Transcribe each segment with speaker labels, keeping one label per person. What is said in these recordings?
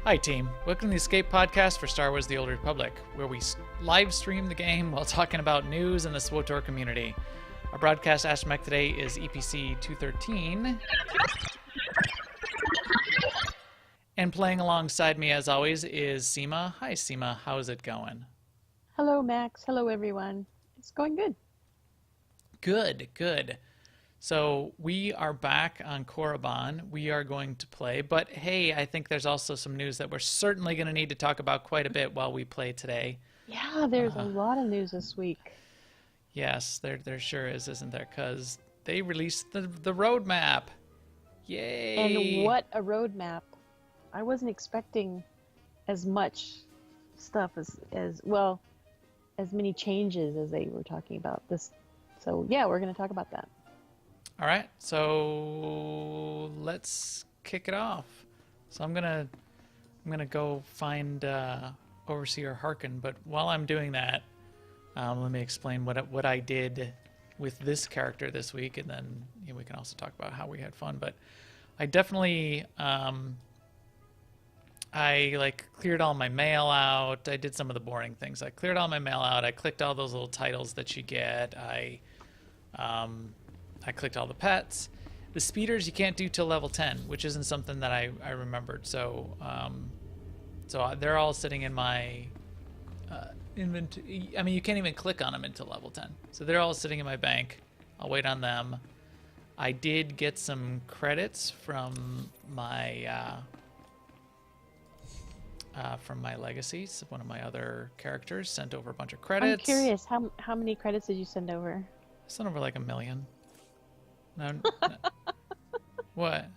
Speaker 1: Hi team, welcome to the Escape Podcast for Star Wars The Old Republic, where we live stream the game while talking about news in the SWTOR community. Our broadcast astromech today is EPC 213. And playing alongside me as always is Seema. Hi Seema, how's it going?
Speaker 2: Hello, Max. Hello, everyone. It's going good.
Speaker 1: Good. So we are back on Korriban. We are going to play, but hey, I think there's also some news that we're certainly going to need to talk about quite a bit while we play today.
Speaker 2: Yeah, there's a lot of news this week.
Speaker 1: Yes, there sure is, isn't there? Because they released the roadmap. Yay!
Speaker 2: And what a roadmap. I wasn't expecting as much stuff as many changes as they were talking about this. So yeah, we're going to talk about that.
Speaker 1: All right, so let's kick it off. So I'm gonna go find Overseer Harkin, but while I'm doing that, let me explain what I did with this character this week, and then we can also talk about how we had fun. But I definitely I cleared all my mail out. I did some of the boring things. I cleared all my mail out. I clicked all those little titles that you get. I clicked all the pets. The speeders you can't do till level 10, which isn't something that I remembered. So they're all sitting in my inventory. I mean, you can't even click on them until level 10. So they're all sitting in my bank. I'll wait on them. I did get some credits from my legacies. One of my other characters sent over a bunch of credits.
Speaker 2: I'm curious, how many credits did you send over?
Speaker 1: I sent over like 1 million. No. What?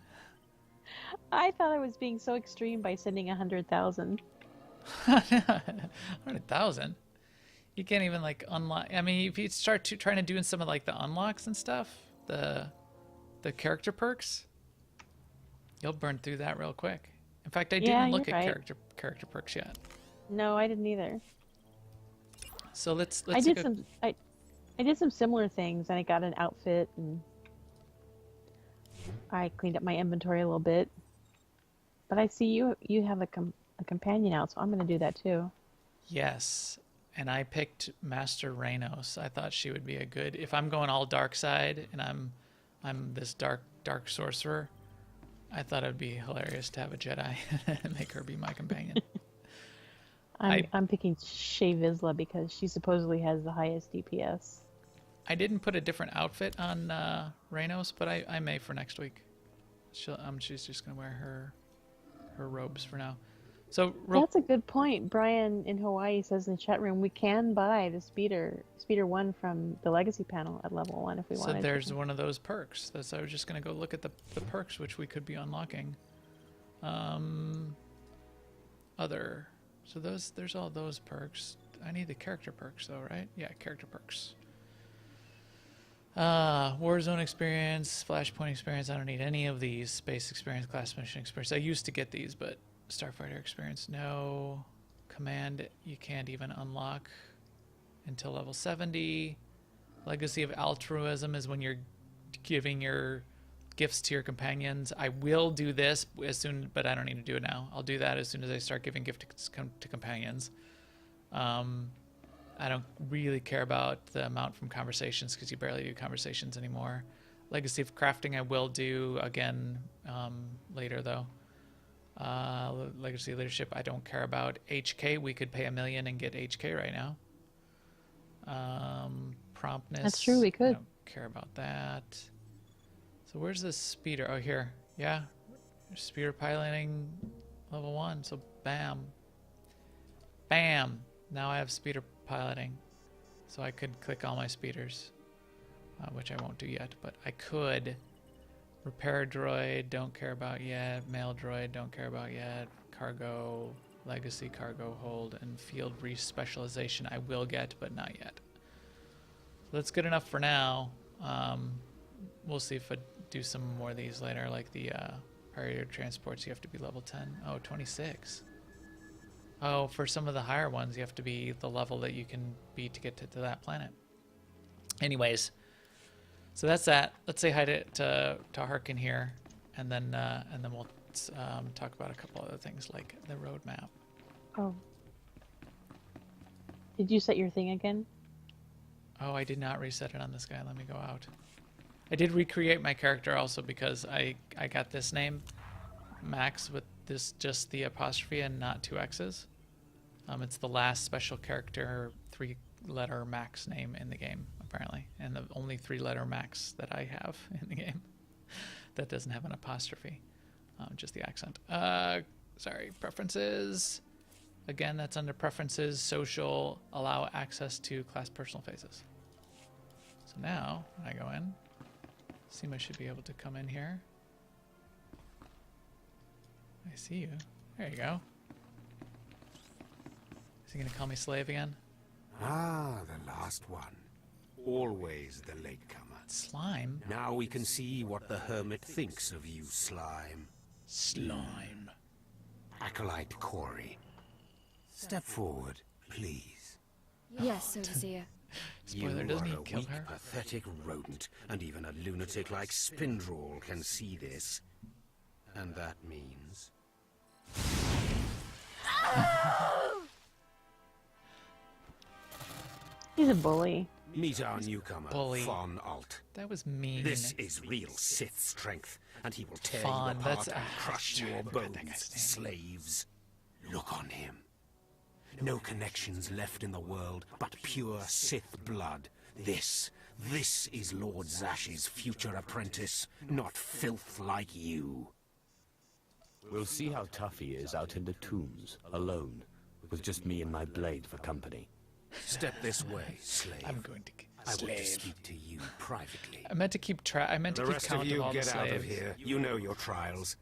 Speaker 2: I thought I was being so extreme by sending 100,000.
Speaker 1: 100,000? You can't even unlock. I mean, if you start trying to do some of the unlocks and stuff, the character perks, you'll burn through that real quick. In fact, I didn't look at character perks yet.
Speaker 2: No, I didn't either.
Speaker 1: So let's
Speaker 2: I did some similar things, and I got an outfit, and I cleaned up my inventory a little bit. But I see you have a companion out, so I'm going to do that too.
Speaker 1: Yes, and I picked Master Reynos. I thought she would be a good, if I'm going all dark side and I'm this dark sorcerer. I thought it'd be hilarious to have a Jedi and make her be my companion.
Speaker 2: I'm picking Shay Vizsla because she supposedly has the highest DPS.
Speaker 1: I didn't put a different outfit on Reynos, but I may for next week. She's just gonna wear her robes for now. So
Speaker 2: that's a good point. Brian in Hawaii says in the chat room we can buy the speeder 1 from the legacy panel at level 1 if we wanted.
Speaker 1: So there's one of those perks. I was just gonna go look at the perks which we could be unlocking. So there's all those perks. I need the character perks though, right? Yeah, character perks. Warzone experience, Flashpoint experience. I don't need any of these. Space experience, class mission experience. I used to get these, but Starfighter experience, no. Command, you can't even unlock until level 70. Legacy of altruism is when you're giving your gifts to your companions. I will do this as soon, but I don't need to do it now. I'll do that as soon as I start giving gifts to companions. I don't really care about the amount from conversations because you barely do conversations anymore. Legacy of crafting I will do again later though. Legacy of leadership I don't care about. HK, we could pay 1 million and get HK right now. Promptness.
Speaker 2: That's true, we could.
Speaker 1: I don't care about that. So where's this speeder? Oh, here. Yeah. Speeder piloting level 1. So bam. Bam. Now I have speeder piloting. So I could click all my speeders, which I won't do yet, but I could. Repair droid, don't care about yet. Mail droid, don't care about yet. Cargo, legacy cargo hold, and field re-specialization I will get, but not yet. So that's good enough for now. We'll see if I do some more of these later, like the priority transports, you have to be level 10. Oh, 26. Oh, for some of the higher ones, you have to be the level that you can be to get to that planet. Anyways, so that's that. Let's say hi to Harkin here, and then let's talk about a couple other things like the roadmap.
Speaker 2: Oh. Did you set your thing again?
Speaker 1: Oh, I did not reset it on this guy. Let me go out. I did recreate my character also because I got this name, Max, with this just the apostrophe and not 2 X's. It's the last special character 3-letter Max name in the game, apparently, and the only 3-letter Max that I have in the game that doesn't have an apostrophe, just the accent. Sorry, preferences. Again, that's under preferences, social, allow access to class personal faces. So now, when I go in, Seema should be able to come in here. I see you. There you go. Is he going to call me slave again?
Speaker 3: Ah, the last one. Always the latecomer.
Speaker 1: Slime?
Speaker 3: Now we can see what the hermit thinks of you, Slime.
Speaker 1: Slime.
Speaker 3: Acolyte Corey. Step forward, please.
Speaker 4: Yes, Overseer.
Speaker 1: Spoiler,
Speaker 3: you
Speaker 1: doesn't
Speaker 3: are
Speaker 1: he
Speaker 3: a
Speaker 1: kill
Speaker 3: weak,
Speaker 1: her?
Speaker 3: pathetic rodent, and even a lunatic like Spindrel can see this. And that means...
Speaker 2: He's a bully.
Speaker 3: Meet our newcomer,
Speaker 1: Bully.
Speaker 3: Von Alt.
Speaker 1: That was mean.
Speaker 3: This is real Sith strength, and he will tear
Speaker 1: Fawn,
Speaker 3: you apart
Speaker 1: that's-
Speaker 3: and crush your
Speaker 1: forgot that
Speaker 3: bones,
Speaker 1: guy's name.
Speaker 3: slaves. Look on him. No connections left in the world, but pure Sith blood. This is Lord Zash's future apprentice, not filth like you.
Speaker 5: We'll see how tough he is out in the tombs, alone, with just me and my blade for company.
Speaker 3: Step this way, slave.
Speaker 1: I'm going to
Speaker 3: I want to
Speaker 1: slave.
Speaker 3: speak to you privately.
Speaker 1: I meant to keep track. I meant to
Speaker 3: The
Speaker 1: keep
Speaker 3: rest
Speaker 1: count
Speaker 3: of you
Speaker 1: all
Speaker 3: get
Speaker 1: the
Speaker 3: out of
Speaker 1: slaves.
Speaker 3: here. You know your trials.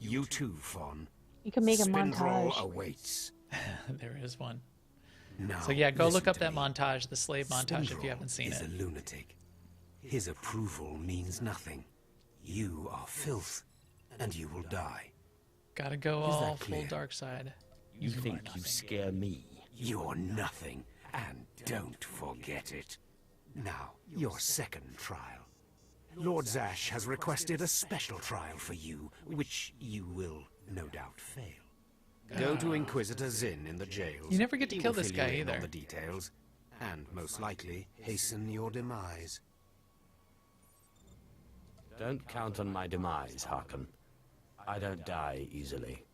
Speaker 3: You too, Fawn.
Speaker 2: You can make a
Speaker 3: Spindrel
Speaker 2: montage.
Speaker 3: awaits.
Speaker 1: There is one.
Speaker 3: Now,
Speaker 1: So yeah, go look
Speaker 3: listen
Speaker 1: up
Speaker 3: to
Speaker 1: that
Speaker 3: me.
Speaker 1: montage, the slave montage, if you
Speaker 3: Spindrel
Speaker 1: haven't seen
Speaker 3: is
Speaker 1: it.
Speaker 3: a lunatic. His approval means nothing. You are filth, and you will die.
Speaker 1: Gotta go
Speaker 3: Is that
Speaker 1: all full
Speaker 3: clear?
Speaker 1: dark side.
Speaker 5: You think you scare me?
Speaker 3: You're nothing, and don't forget it. Now, your second trial. Lord Zash has requested a special trial for you, which you will no doubt fail. Go to Inquisitor Zinn in the jails.
Speaker 1: You never get to
Speaker 3: He
Speaker 1: kill
Speaker 3: will
Speaker 1: this
Speaker 3: fill you
Speaker 1: guy
Speaker 3: in on
Speaker 1: either.
Speaker 3: the details, and most likely hasten your demise.
Speaker 5: Don't count on my demise, Harkin. I don't die easily.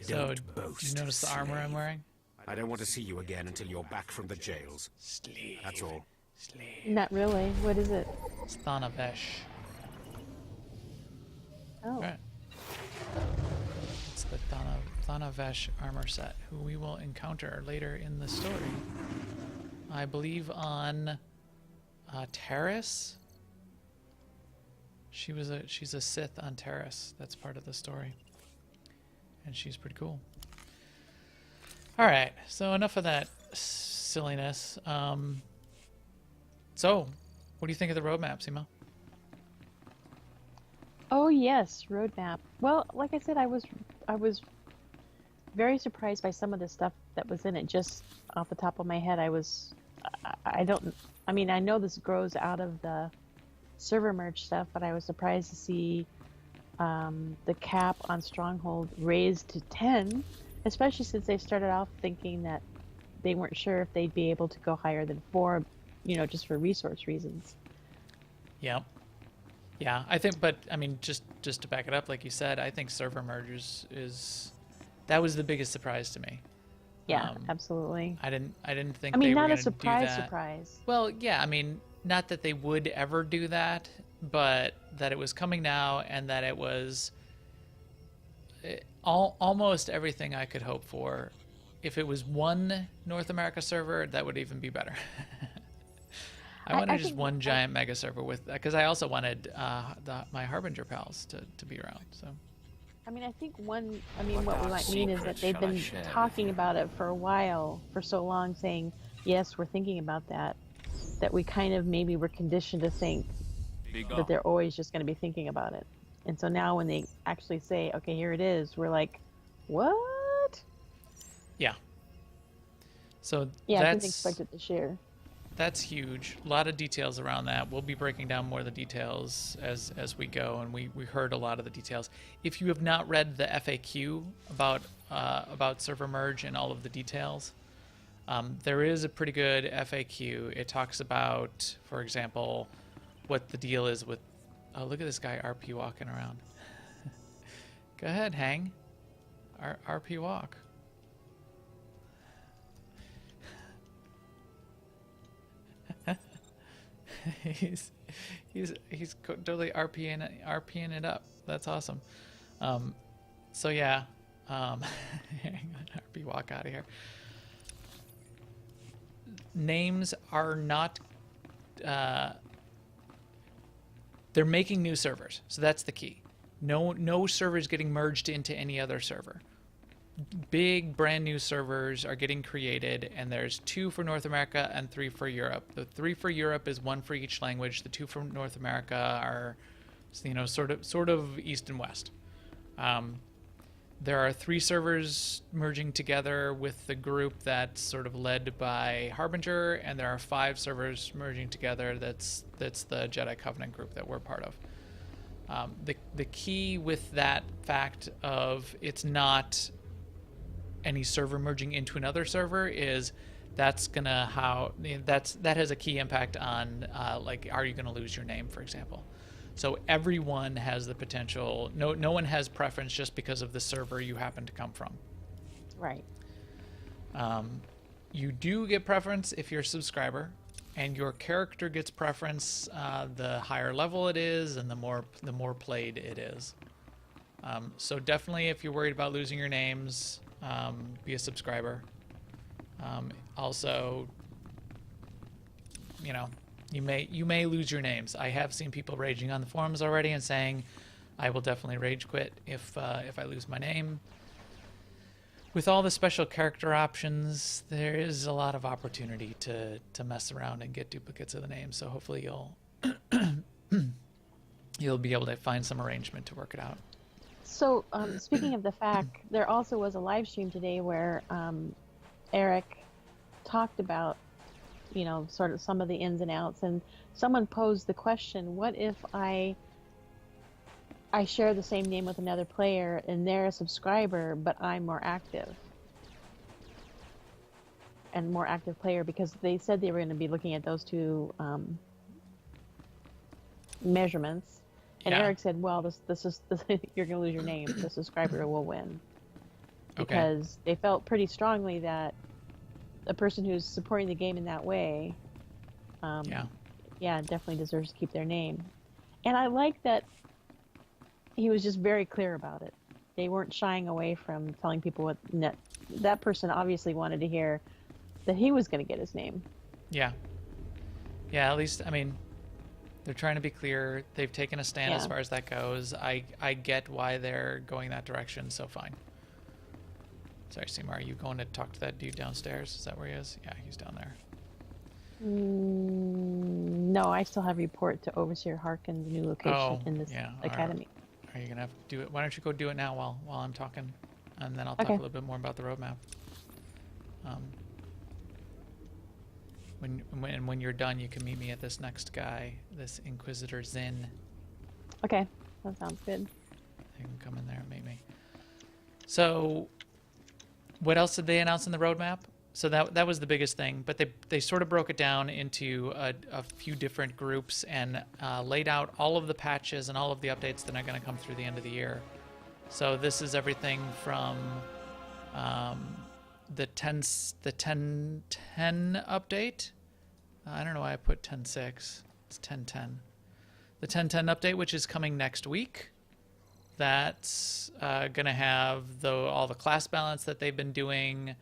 Speaker 1: So,
Speaker 3: Don't boast,
Speaker 1: do you notice the armor I'm
Speaker 3: slave.
Speaker 1: wearing?
Speaker 3: I don't want to see you again until you're back from the jails.
Speaker 1: Slave.
Speaker 3: That's all.
Speaker 1: Slave.
Speaker 2: Not really. What is it?
Speaker 1: It's Thanavesh.
Speaker 2: Oh.
Speaker 1: Alright. It's the Thanavesh armor set, who we will encounter later in the story. I believe on Terrace. She's a Sith on Terrace. That's part of the story. And she's pretty cool. Alright, so enough of that silliness. So, what do you think of the roadmap, Seema?
Speaker 2: Oh yes, roadmap. Well, like I said, I was very surprised by some of the stuff that was in it. Just off the top of my head, I mean, I know this grows out of the server merge stuff, but I was surprised to see the cap on Stronghold raised to 10, especially since they started off thinking that they weren't sure if they'd be able to go higher than 4, just for resource reasons.
Speaker 1: Yeah. Yeah, I think, but I mean, just to back it up, like you said, I think server mergers that was the biggest surprise to me.
Speaker 2: Yeah, absolutely.
Speaker 1: I didn't think
Speaker 2: I mean,
Speaker 1: they were
Speaker 2: not
Speaker 1: going
Speaker 2: a
Speaker 1: to do
Speaker 2: surprise,
Speaker 1: that.
Speaker 2: surprise.
Speaker 1: Well, yeah, I mean, not that they would ever do that, but that it was coming now, and that it was almost everything I could hope for. If it was one North America server, that would even be better. I wanted just one giant mega server with that, because I also wanted my Harbinger pals to be around. So
Speaker 2: I mean, I think what we might mean is that they've been talking about it for a while, for so long, saying, yes, we're thinking about that we kind of maybe were conditioned to think that they're always just going to be thinking about it. And so now when they actually say, okay, here it is, we're like, what?
Speaker 1: yeah. So
Speaker 2: Yeah, I didn't expect it to share.
Speaker 1: that's huge. A lot of details around that. We'll be breaking down more of the details as we go, and we heard a lot of the details. If you have not read the FAQ about server merge and all of the details, there is a pretty good FAQ. It talks about, for example, what the deal is with. Oh, look at this guy RP walking around. Go ahead, hang. RP walk. he's totally RPing it up. That's awesome. So yeah, RP walk out of here. Names are not. They're making new servers, so that's the key. No servers getting merged into any other server. Big brand new servers are getting created, and there's 2 for North America and 3 for Europe. The 3 for Europe is 1 for each language. The 2 for North America are, sort of east and west. There are 3 servers merging together with the group that's sort of led by Harbinger, and there are 5 servers merging together. That's the Jedi Covenant group that we're part of. The key with that fact of it's not any server merging into another server is that has a key impact on are you going to lose your name, for example. So everyone has the potential. No one has preference just because of the server you happen to come from.
Speaker 2: Right.
Speaker 1: You do get preference if you're a subscriber, and your character gets preference the higher level it is and the more played it is. So definitely, if you're worried about losing your names, be a subscriber. Also, you may lose your names. I have seen people raging on the forums already and saying, I will definitely rage quit if I lose my name. With all the special character options, there is a lot of opportunity to mess around and get duplicates of the name. So hopefully you'll be able to find some arrangement to work it out.
Speaker 2: So speaking of the fact, there also was a live stream today where Eric talked about, sort of some of the ins and outs, and someone posed the question, what if I share the same name with another player and they're a subscriber, but I'm more active player, because they said they were going to be looking at those 2 measurements. And
Speaker 1: Yeah.
Speaker 2: Eric said, well, this is you're going to lose your name. The subscriber will win. Because they felt pretty strongly that a person who's supporting the game in that way, definitely deserves to keep their name. And I like that he was just very clear about it. They weren't shying away from telling people what that person obviously wanted to hear that he was going to get his name.
Speaker 1: Yeah. Yeah, at least, they're trying to be clear. They've taken a stand as far as that goes. I get why they're going that direction, so fine. Sorry, Seymour, are you going to talk to that dude downstairs? Is that where he is? Yeah, he's down there.
Speaker 2: No, I still have report to Overseer Harkin's new location in this academy.
Speaker 1: Are you going to have to do it? Why don't you go do it now while I'm talking, and then I'll talk a little bit more about the roadmap. When you're done, you can meet me at this next guy, this Inquisitor Zin.
Speaker 2: Okay, that sounds good.
Speaker 1: You can come in there and meet me. So, what else did they announce in the roadmap? So that was the biggest thing, but they sort of broke it down into a few different groups and laid out all of the patches and all of the updates that are going to come through the end of the year. So this is everything from the 10.10 update. I don't know why I put 10.6. It's 10.10. The 10.10 update, which is coming next week. That's going to have all the class balance that they've been doing,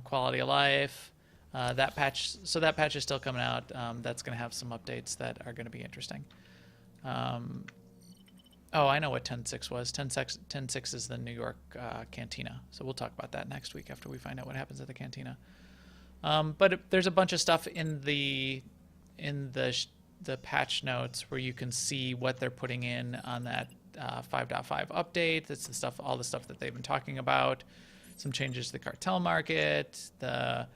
Speaker 1: quality of life. That patch is still coming out. That's going to have some updates that are going to be interesting. Oh, I know what 10.6 was. 10.6 is the New York Cantina. So we'll talk about that next week after we find out what happens at the Cantina. But there's a bunch of stuff in the patch notes where you can see what they're putting in on that 5.5 update. That's all the stuff that they've been talking about. Some changes to the cartel market. That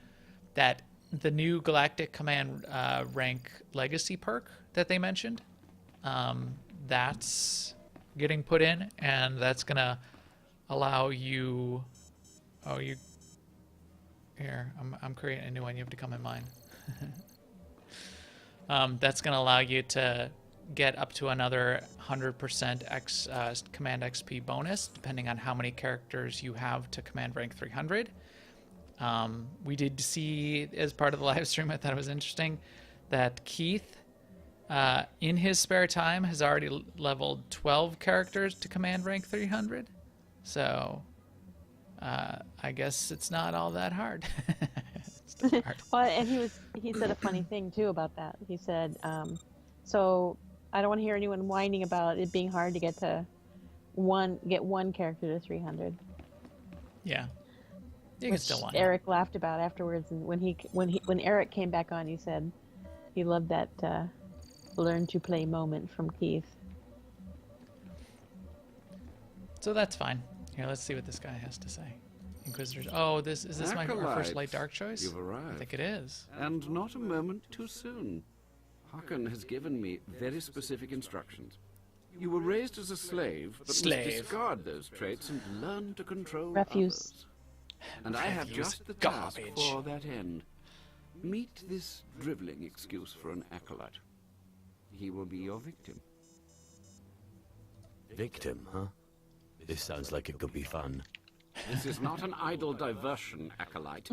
Speaker 1: the new Galactic Command rank legacy perk that they mentioned. That's getting put in, and that's gonna allow you. Oh, you. Here, I'm creating a new one. You have to come in mine. That's gonna allow you to get up to another 100% command XP bonus, depending on how many characters you have to command rank 300. We did see, as part of the live stream, I thought it was interesting, that Keith, in his spare time, has already leveled 12 characters to command rank 300. So, I guess it's not all that hard. It's not hard.
Speaker 2: Well, and he said a funny thing too about that. He said, so I don't want to hear anyone whining about it being hard to get one character to 300.
Speaker 1: Yeah. You can still whine.
Speaker 2: Eric laughed about afterwards, and when Eric came back on, he said he loved that learn to play moment from Keith.
Speaker 1: So that's fine. Here, let's see what this guy has to say. Inquisitors. Oh, is this our first light dark choice?
Speaker 6: You've arrived.
Speaker 1: I think it is.
Speaker 6: And not a moment too soon. Hakan has given me very specific instructions. You were raised as a slave, but must discard those traits and learn to control
Speaker 2: Refuse.
Speaker 6: others. And I have just the task for that end. Meet this driveling excuse for an acolyte. He will be your victim.
Speaker 5: Victim, huh? This sounds like it could be fun.
Speaker 6: This is not an idle diversion, acolyte.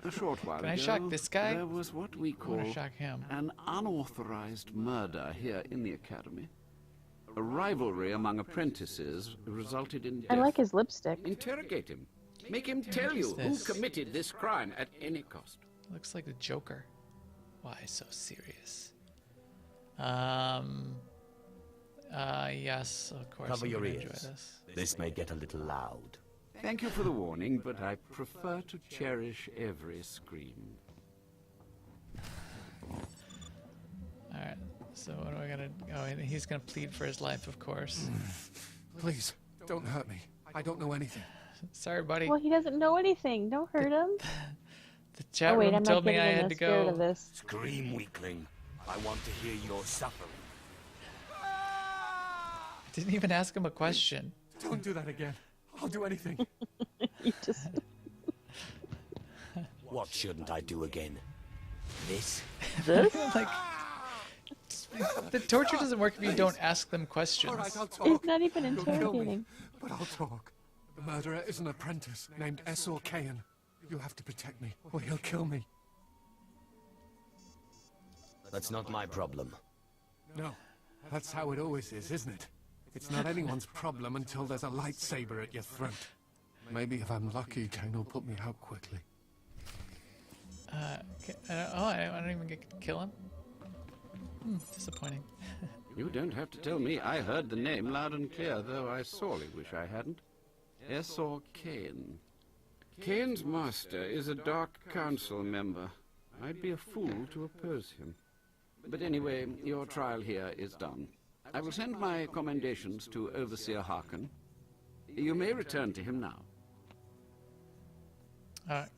Speaker 6: A short while
Speaker 1: Can I
Speaker 6: ago,
Speaker 1: shock this guy?
Speaker 6: there was what we
Speaker 1: I
Speaker 6: call
Speaker 1: want to shock him.
Speaker 6: an unauthorized murder here in the academy. A rivalry among apprentices resulted in death.
Speaker 2: I like his lipstick.
Speaker 6: Interrogate him. Make him tell you who
Speaker 1: this?
Speaker 6: committed this crime at any cost.
Speaker 1: Looks like the Joker. Why so serious? Yes, of course.
Speaker 5: Cover
Speaker 1: I'm
Speaker 5: your
Speaker 1: gonna enjoy
Speaker 5: ears.
Speaker 1: this.
Speaker 5: This may get a little loud.
Speaker 6: Thank you for the warning, but I prefer to cherish every scream.
Speaker 1: Alright, so what do I gotta... Oh, and he's gonna plead for his life, of course.
Speaker 7: Please, don't hurt me. I don't know anything.
Speaker 1: Sorry, buddy.
Speaker 2: Well, he doesn't know anything. Don't hurt him.
Speaker 1: The chat
Speaker 2: Oh wait,
Speaker 1: room
Speaker 2: I'm
Speaker 1: told
Speaker 2: not
Speaker 1: me
Speaker 2: getting
Speaker 1: I
Speaker 2: in
Speaker 1: had
Speaker 2: the
Speaker 1: to
Speaker 2: spirit
Speaker 1: go.
Speaker 2: of this.
Speaker 3: Scream, weakling. I want to hear your suffering.
Speaker 1: Didn't even ask him a question.
Speaker 7: Don't do that again. I'll do anything.
Speaker 2: You just
Speaker 5: What shouldn't I do again? This?
Speaker 2: this.
Speaker 1: Like, the torture doesn't work if you don't ask them questions.
Speaker 7: All right, I'll talk.
Speaker 2: He's not even
Speaker 7: You'll kill me,
Speaker 2: interrogating.
Speaker 7: but I'll talk. The murderer is an apprentice named SWTOR. You'll have to protect me, or he'll kill me.
Speaker 5: That's not my problem.
Speaker 7: No, that's how it always is, isn't it? It's not anyone's problem until there's a lightsaber at your throat. Maybe if I'm lucky, Kane will put me out quickly.
Speaker 1: I don't even get to kill him? Disappointing.
Speaker 6: You don't have to tell me. I heard the name loud and clear, though I sorely wish I hadn't. SWTOR. Kane's master is a Dark Council member. I'd be a fool to oppose him. But anyway, your trial here is done. I will send my commendations to Overseer Hakan. You may return to him now.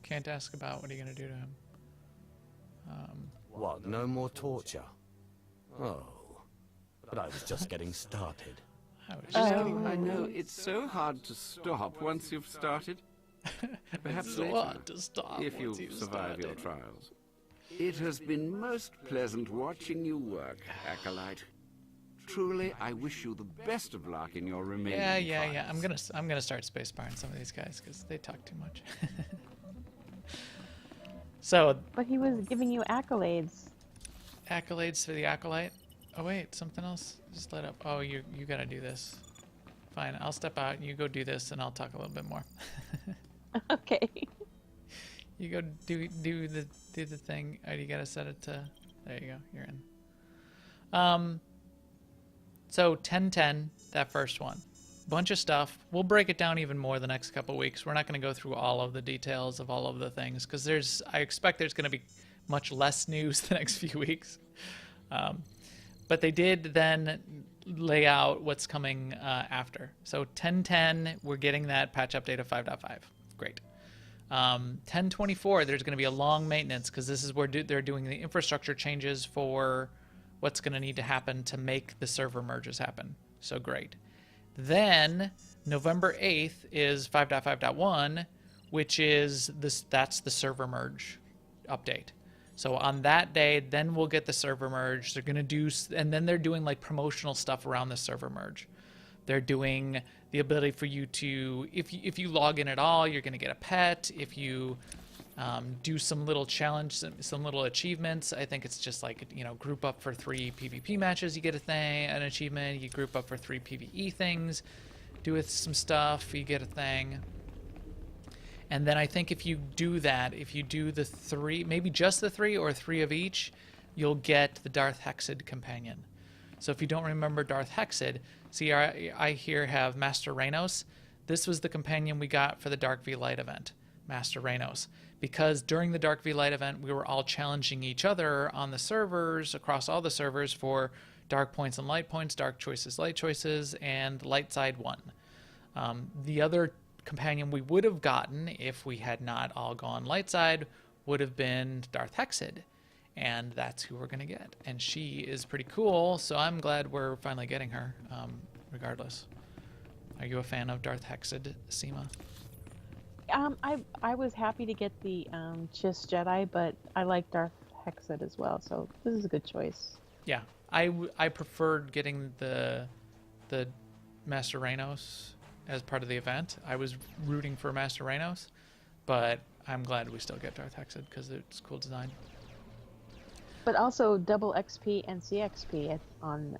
Speaker 1: Can't ask about what are you going to do to him.
Speaker 5: What, no more torture? Oh. But I was just getting started.
Speaker 1: I was just
Speaker 6: I know, it's so hard to stop once you've started. Perhaps later,
Speaker 1: hard to stop
Speaker 6: if you
Speaker 1: once you've
Speaker 6: survive your
Speaker 1: started.
Speaker 6: trials. It has been most pleasant watching you work, Acolyte. Truly, I wish you the best of luck in your remaining
Speaker 1: Yeah.
Speaker 6: trials.
Speaker 1: I'm gonna start spacebarring some of these guys because they talk too much. So
Speaker 2: But he was giving you accolades.
Speaker 1: accolades for the acolyte. Oh wait, something else just lit up. Oh, you gotta do this. Fine, I'll step out. You go do this, and I'll talk a little bit more.
Speaker 2: Okay.
Speaker 1: You go do the thing. Oh, you gotta set it to. There you go. You're in. So 1010, that first one, bunch of stuff. We'll break it down even more the next couple weeks. We're not going to go through all of the details of all of the things because I expect there's going to be much less news the next few weeks. But they did then lay out what's coming after. So 1010, we're getting that patch update of 5.5. Great. 1024, there's going to be a long maintenance because this is where they're doing the infrastructure changes for what's going to need to happen to make the server merges happen. So great. Then November 8th is 5.5.1, which is that's the server merge update. So on that day, then we'll get the server merge. They're going to do, and then they're doing like promotional stuff around the server merge. They're doing the ability for you to, if you log in at all, you're going to get a pet. If you do some little challenge, some little achievements, I think it's just like, group up for 3 PvP matches, you get an achievement. You group up for 3 PvE things, do some stuff, you get a thing. And then I think if you do that, if you do the 3, maybe just the 3 or 3 of each, you'll get the Darth Hexed companion. So if you don't remember Darth Hexed, see, I here have Master Reynos. This was the companion we got for the Dark V Light event, Master Reynos. Because during the Dark V Light event, we were all challenging each other on the servers, across all the servers, for dark points and light points, dark choices, light choices, and light side 1. The other companion we would have gotten if we had not all gone light side would have been Darth Hexed. And that's who we're going to get. And she is pretty cool, so I'm glad we're finally getting her, regardless. Are you a fan of Darth Hexed, Seema?
Speaker 2: I was happy to get the Chiss Jedi, but I like Darth Hexed as well, so this is a good choice.
Speaker 1: Yeah, I preferred getting the Master Reynos as part of the event. I was rooting for Master Reynos, but I'm glad we still get Darth Hexed because it's cool design.
Speaker 2: But also double XP and CXP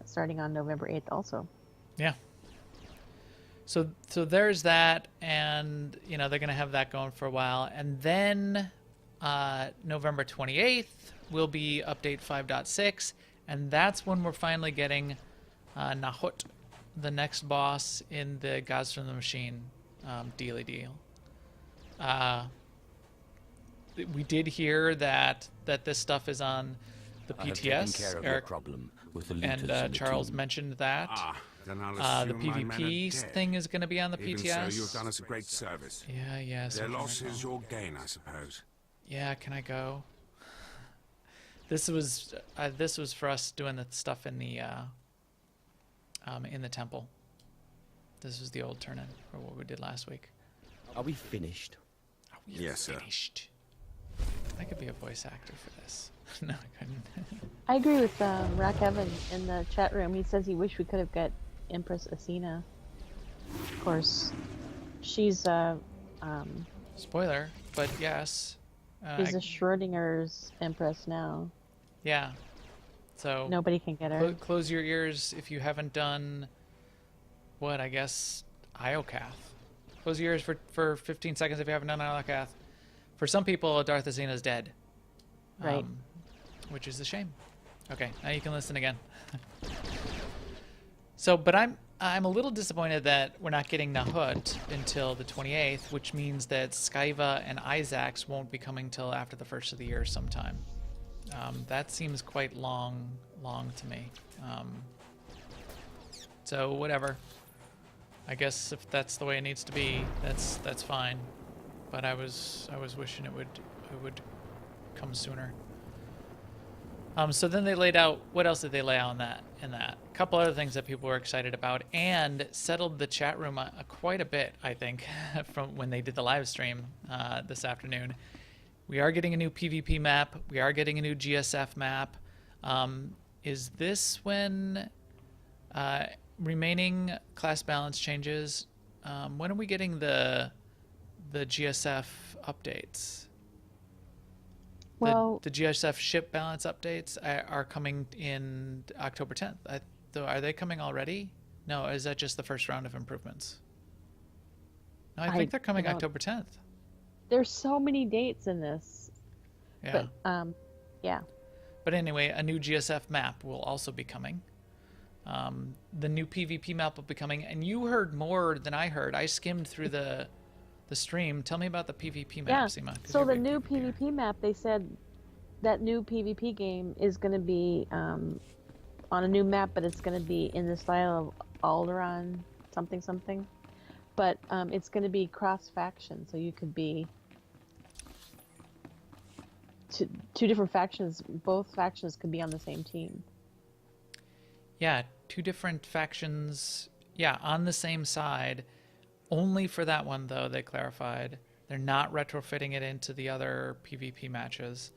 Speaker 2: starting on November 8th also.
Speaker 1: Yeah. So there's that, and they're going to have that going for a while. And then November 28th will be update 5.6, and that's when we're finally getting Nahut, the next boss in the Gods from the Machine dealy deal. We did hear that this stuff is on the PTS.
Speaker 5: I have taken care of your problem with the looters
Speaker 1: and Charles mentioned that.
Speaker 3: Then I'll
Speaker 1: The
Speaker 3: assume my men are
Speaker 1: PvP
Speaker 3: dead.
Speaker 1: thing is going to be on the
Speaker 3: Even
Speaker 1: PTS.
Speaker 3: so, you've done us a great service.
Speaker 1: Yeah. So
Speaker 3: Their
Speaker 1: can I
Speaker 3: loss
Speaker 1: go?
Speaker 3: is your gain, I suppose.
Speaker 1: Yeah, can I go? This was for us doing the stuff in the temple. This was the old turn-in for what we did last week.
Speaker 5: Are we finished?
Speaker 1: Are we
Speaker 3: Yes, sir.
Speaker 1: finished? I could be a voice actor for this. No, I couldn't.
Speaker 2: I agree with Rack Evan in the chat room. He says he wished we could have got Empress Asina. Of course, she's
Speaker 1: Spoiler, but yes.
Speaker 2: she's a Schrodinger's Empress now.
Speaker 1: Yeah. So
Speaker 2: Nobody can get her.
Speaker 1: close your ears if you haven't done what I guess Iocath. Close your ears for 15 seconds if you haven't done Iocath. For some people, Darth Asina is dead.
Speaker 2: Right.
Speaker 1: Which is a shame. Okay, now you can listen again. So, but I'm a little disappointed that we're not getting Nahut until the 28th, which means that Skyva and Isaacs won't be coming till after the first of the year sometime. That seems quite long to me. So whatever. I guess if that's the way it needs to be, that's fine. But I was wishing it would come sooner. So then they laid out, what else did they lay out in that? A couple other things that people were excited about and settled the chat room quite a bit, I think, from when they did the live stream this afternoon. We are getting a new PvP map. We are getting a new GSF map. Is this when remaining class balance changes? When are we getting the GSF updates?
Speaker 2: Well,
Speaker 1: the GSF ship balance updates are coming in October 10th. Are they coming already? No, is that just the first round of improvements? No, I think they're coming October 10th.
Speaker 2: there's so many dates in this.
Speaker 1: Yeah.
Speaker 2: But yeah.
Speaker 1: But anyway, a new GSF map will also be coming. The new PvP map will be coming, and you heard more than I heard. I skimmed through the stream. Tell me about the PvP map, Seema. 'Cause
Speaker 2: So
Speaker 1: you're a
Speaker 2: the
Speaker 1: big
Speaker 2: new
Speaker 1: PvPer.
Speaker 2: PvP map, they said that new PvP game is going to be on a new map, but it's going to be in the style of Alderaan something. But it's going to be cross-faction, so you could be two different factions. Both factions could be on the same team.
Speaker 1: Yeah, two different factions, yeah, on the same side. Only for that one, though, they clarified. They're not retrofitting it into the other PvP matches.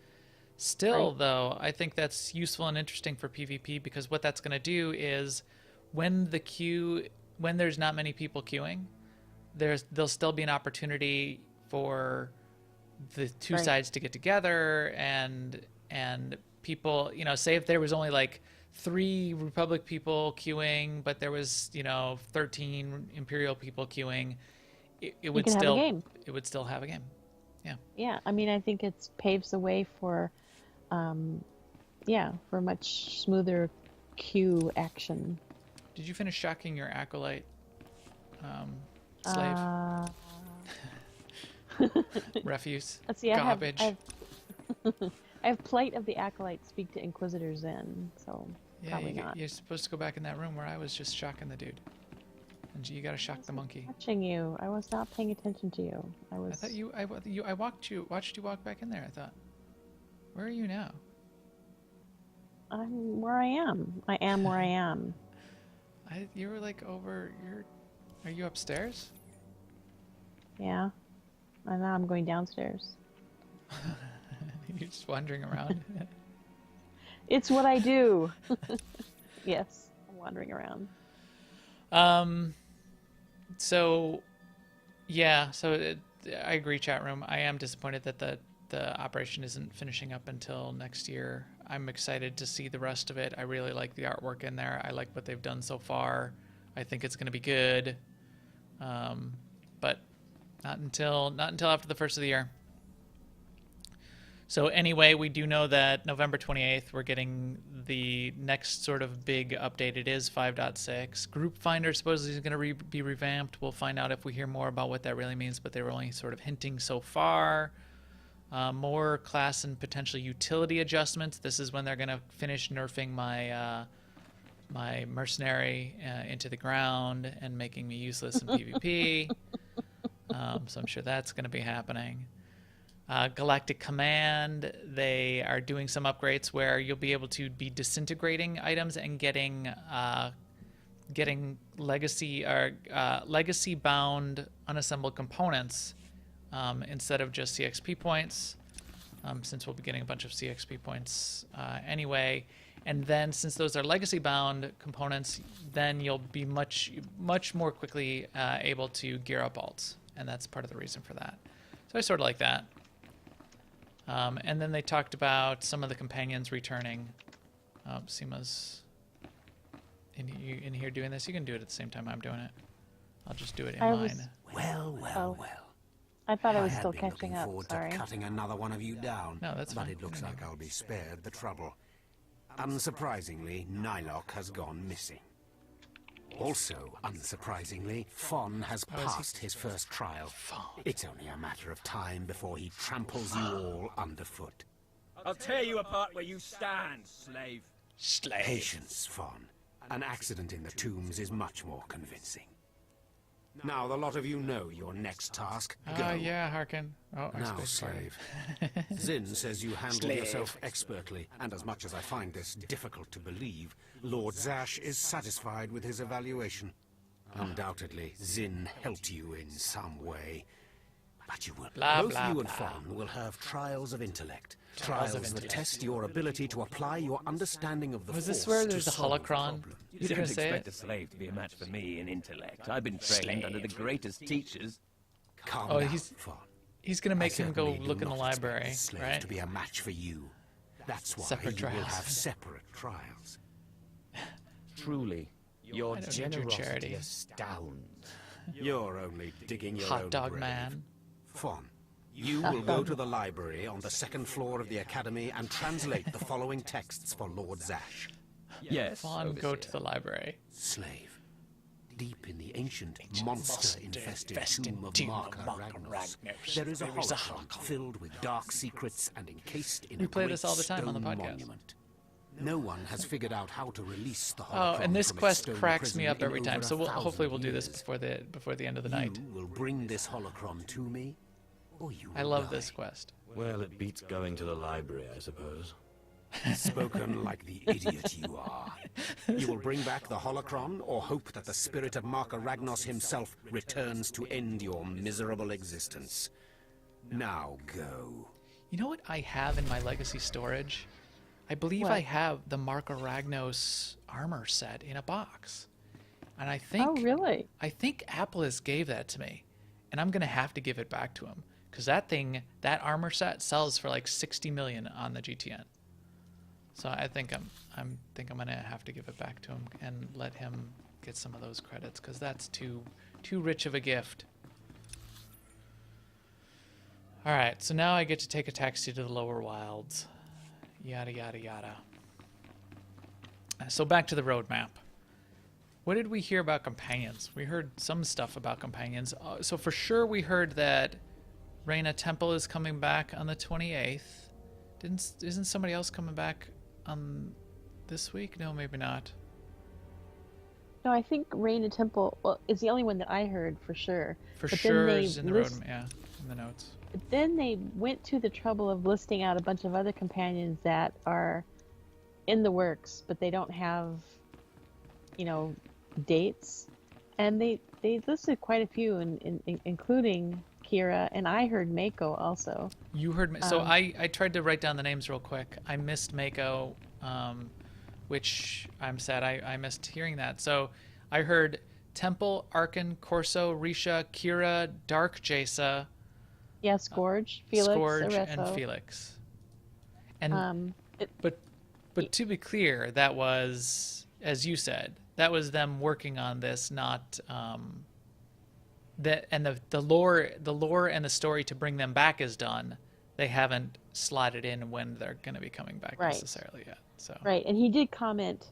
Speaker 1: Still,
Speaker 2: Right.
Speaker 1: though, I think that's useful and interesting for PvP, because what that's going to do is when there's not many people queuing, there'll still be an opportunity for the two
Speaker 2: Right.
Speaker 1: sides to get together and people, say if there was only like 3 Republic people queuing, but there was 13 Imperial people queuing, it would
Speaker 2: can have a
Speaker 1: still
Speaker 2: game.
Speaker 1: it would still have a game.
Speaker 2: Yeah, I mean, I think it paves the way for, for much smoother queue action.
Speaker 1: Did you finish shocking your acolyte slave? Refuse?
Speaker 2: Let's see,
Speaker 1: Garbage?
Speaker 2: I have Plight of the Acolyte speak to Inquisitor Zen, so
Speaker 1: Yeah,
Speaker 2: probably not.
Speaker 1: you're supposed to go back in that room where I was just shocking the dude. And you gotta shock the monkey.
Speaker 2: Watching you. I was not paying attention to you. I was.
Speaker 1: I watched you walk back in there, I thought. Where are you now?
Speaker 2: I'm where I am. I am where I am.
Speaker 1: You were like are you upstairs?
Speaker 2: Yeah. And now I'm going downstairs.
Speaker 1: You're just wandering around.
Speaker 2: It's what I do. Yes, I'm wandering around.
Speaker 1: So I agree, chat room. I am disappointed that the operation isn't finishing up until next year. I'm excited to see the rest of it. I really like the artwork in there. I like what they've done so far. I think it's going to be good. But not until after the first of the year. So anyway, we do know that November 28th, we're getting the next sort of big update. It is 5.6. Group Finder supposedly is going to be revamped. We'll find out if we hear more about what that really means, but they were only sort of hinting so far. More class and potential utility adjustments. This is when they're going to finish nerfing my my mercenary into the ground and making me useless in PvP. So I'm sure that's going to be happening. Galactic Command, they are doing some upgrades where you'll be able to be disintegrating items and getting legacy bound unassembled components instead of just CXP points, since we'll be getting a bunch of CXP points anyway. And then since those are legacy bound components, then you'll be much more quickly able to gear up alts, and that's part of the reason for that. So I sort of like that. And then they talked about some of the companions returning. Seema's in here doing this. You can do it at the same time I'm doing it. I'll just do it in mine.
Speaker 3: Well.
Speaker 2: I thought I was
Speaker 3: had
Speaker 2: still
Speaker 3: been
Speaker 2: catching
Speaker 3: looking
Speaker 2: up.
Speaker 3: forward
Speaker 2: Sorry.
Speaker 3: to cutting another one of you down.
Speaker 1: No, that's fine.
Speaker 3: But it looks like I'll be spared the trouble. Unsurprisingly, Nylock has gone missing. Also, unsurprisingly, Fon has passed his first trial. It's only a matter of time before he tramples you all underfoot.
Speaker 8: I'll tear you apart where you stand, slave.
Speaker 3: Patience, Fon. An accident in the tombs is much more convincing. Now, the lot of you know your next task. Go.
Speaker 1: Yeah, Harkin. Oh, our
Speaker 3: Now,
Speaker 1: space party.
Speaker 3: slave. Zin says you handle yourself expertly, and as much as I find this difficult to believe, Lord Zash is satisfied with his evaluation. Undoubtedly, Zin helped you in some way. But you will.
Speaker 1: Blah,
Speaker 3: Both
Speaker 1: blah,
Speaker 3: you and
Speaker 1: blah.
Speaker 3: Fawn will have trials of intellect. Trials that test your ability to apply your understanding of the
Speaker 1: Was
Speaker 3: Force
Speaker 1: this where
Speaker 3: to
Speaker 1: there's a
Speaker 3: solve the
Speaker 1: holocron?
Speaker 3: problem.
Speaker 8: You
Speaker 1: You're
Speaker 8: don't
Speaker 1: gonna say
Speaker 8: expect
Speaker 1: it?
Speaker 8: a slave to be a match for me in intellect. I've been trained under the greatest teachers.
Speaker 3: Calm
Speaker 1: Oh,
Speaker 3: down,
Speaker 1: he's
Speaker 3: Fawn.
Speaker 1: He's gonna make
Speaker 3: I
Speaker 1: him go
Speaker 3: certainly do
Speaker 1: look in the
Speaker 3: not expect
Speaker 1: library,
Speaker 3: this slave
Speaker 1: right?
Speaker 3: to be a match for you. That's why
Speaker 1: Separate
Speaker 3: you will
Speaker 1: trials.
Speaker 3: have separate trials.
Speaker 5: Truly, your
Speaker 1: I don't need your
Speaker 5: generosity
Speaker 1: charity.
Speaker 5: astounds.
Speaker 3: You're only digging your own
Speaker 1: Hot dog
Speaker 3: grave.
Speaker 1: man.
Speaker 3: Fawn, you will go to the library on the second floor of the Academy and translate the following texts for Lord Zash.
Speaker 8: Yes,
Speaker 1: Fawn, go
Speaker 8: overseer.
Speaker 1: to the library.
Speaker 3: Slave, deep in the ancient monster-infested tomb of Marka Ragnos, there is a holocron filled with dark secrets and encased in
Speaker 1: We
Speaker 3: a
Speaker 1: play
Speaker 3: great
Speaker 1: this all the time on the
Speaker 3: stone
Speaker 1: podcast.
Speaker 3: monument. No one has figured out how to release the
Speaker 1: Oh,
Speaker 3: holocron
Speaker 1: and this
Speaker 3: from its
Speaker 1: quest
Speaker 3: stone
Speaker 1: cracks me
Speaker 3: prison
Speaker 1: up
Speaker 3: in
Speaker 1: every time.
Speaker 3: over
Speaker 1: So
Speaker 3: 1,000
Speaker 1: hopefully we'll do this
Speaker 3: years.
Speaker 1: before the end of the night.
Speaker 3: You will bring this holocron to me, or you
Speaker 1: I
Speaker 3: will
Speaker 1: love
Speaker 3: die.
Speaker 1: this quest.
Speaker 5: Well, it beats going to the library, I suppose.
Speaker 3: Spoken like the idiot you are. You will bring back the holocron, or hope that the spirit of Marker Ragnos himself returns to end your miserable existence. Now go.
Speaker 1: You know what I have in my legacy storage? I believe
Speaker 2: What?
Speaker 1: I have the Marka Ragnos armor set in a box. And I think
Speaker 2: Oh, really?
Speaker 1: I think Appleus gave that to me. And I'm gonna have to give it back to him. Because that armor set sells for like 60 million on the GTN. So I think I'm gonna have to give it back to him and let him get some of those credits, because that's too rich of a gift. Alright, so now I get to take a taxi to the lower wilds. Yada yada yada. So back to the roadmap. What did we hear about companions? We heard some stuff about companions. So for sure we heard that Reina Temple is coming back on the 28th. Isn't somebody else coming back this week? No, maybe not.
Speaker 2: No, I think Reina Temple is the only one that I heard for sure.
Speaker 1: For
Speaker 2: But
Speaker 1: sure
Speaker 2: then
Speaker 1: is in the roadmap, yeah, in the notes.
Speaker 2: But then they went to the trouble of listing out a bunch of other companions that are in the works, but they don't have, dates. And they listed quite a few, including Kira, and I heard Mako also.
Speaker 1: You heard so I tried to write down the names real quick. I missed Mako, which I'm sad I missed hearing that. So I heard Temple, Arkan, Corso, Risha, Kira, Dark Jaisa.
Speaker 2: Yeah, Scourge, Felix,
Speaker 1: Scourge,
Speaker 2: Areso.
Speaker 1: and Felix. And
Speaker 2: It-
Speaker 1: but to be clear, that was, as you said, that was them working on this, not the lore and the story to bring them back is done. They haven't slotted in when they're going to be coming back
Speaker 2: Right.
Speaker 1: necessarily yet. So
Speaker 2: Right, and he did comment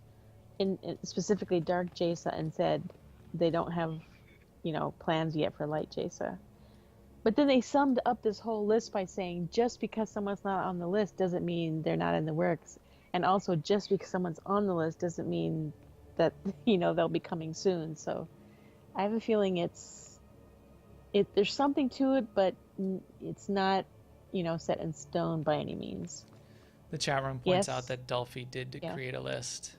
Speaker 2: in specifically Dark Jaisa and said they don't have, plans yet for Light Jaisa. But then they summed up this whole list by saying just because someone's not on the list doesn't mean they're not in the works. And also just because someone's on the list doesn't mean that, they'll be coming soon. So I have a feeling there's something to it, but it's not, set in stone by any means.
Speaker 1: the chat room points
Speaker 2: Yes.
Speaker 1: out that Dolphy did
Speaker 2: Yeah.
Speaker 1: create a list.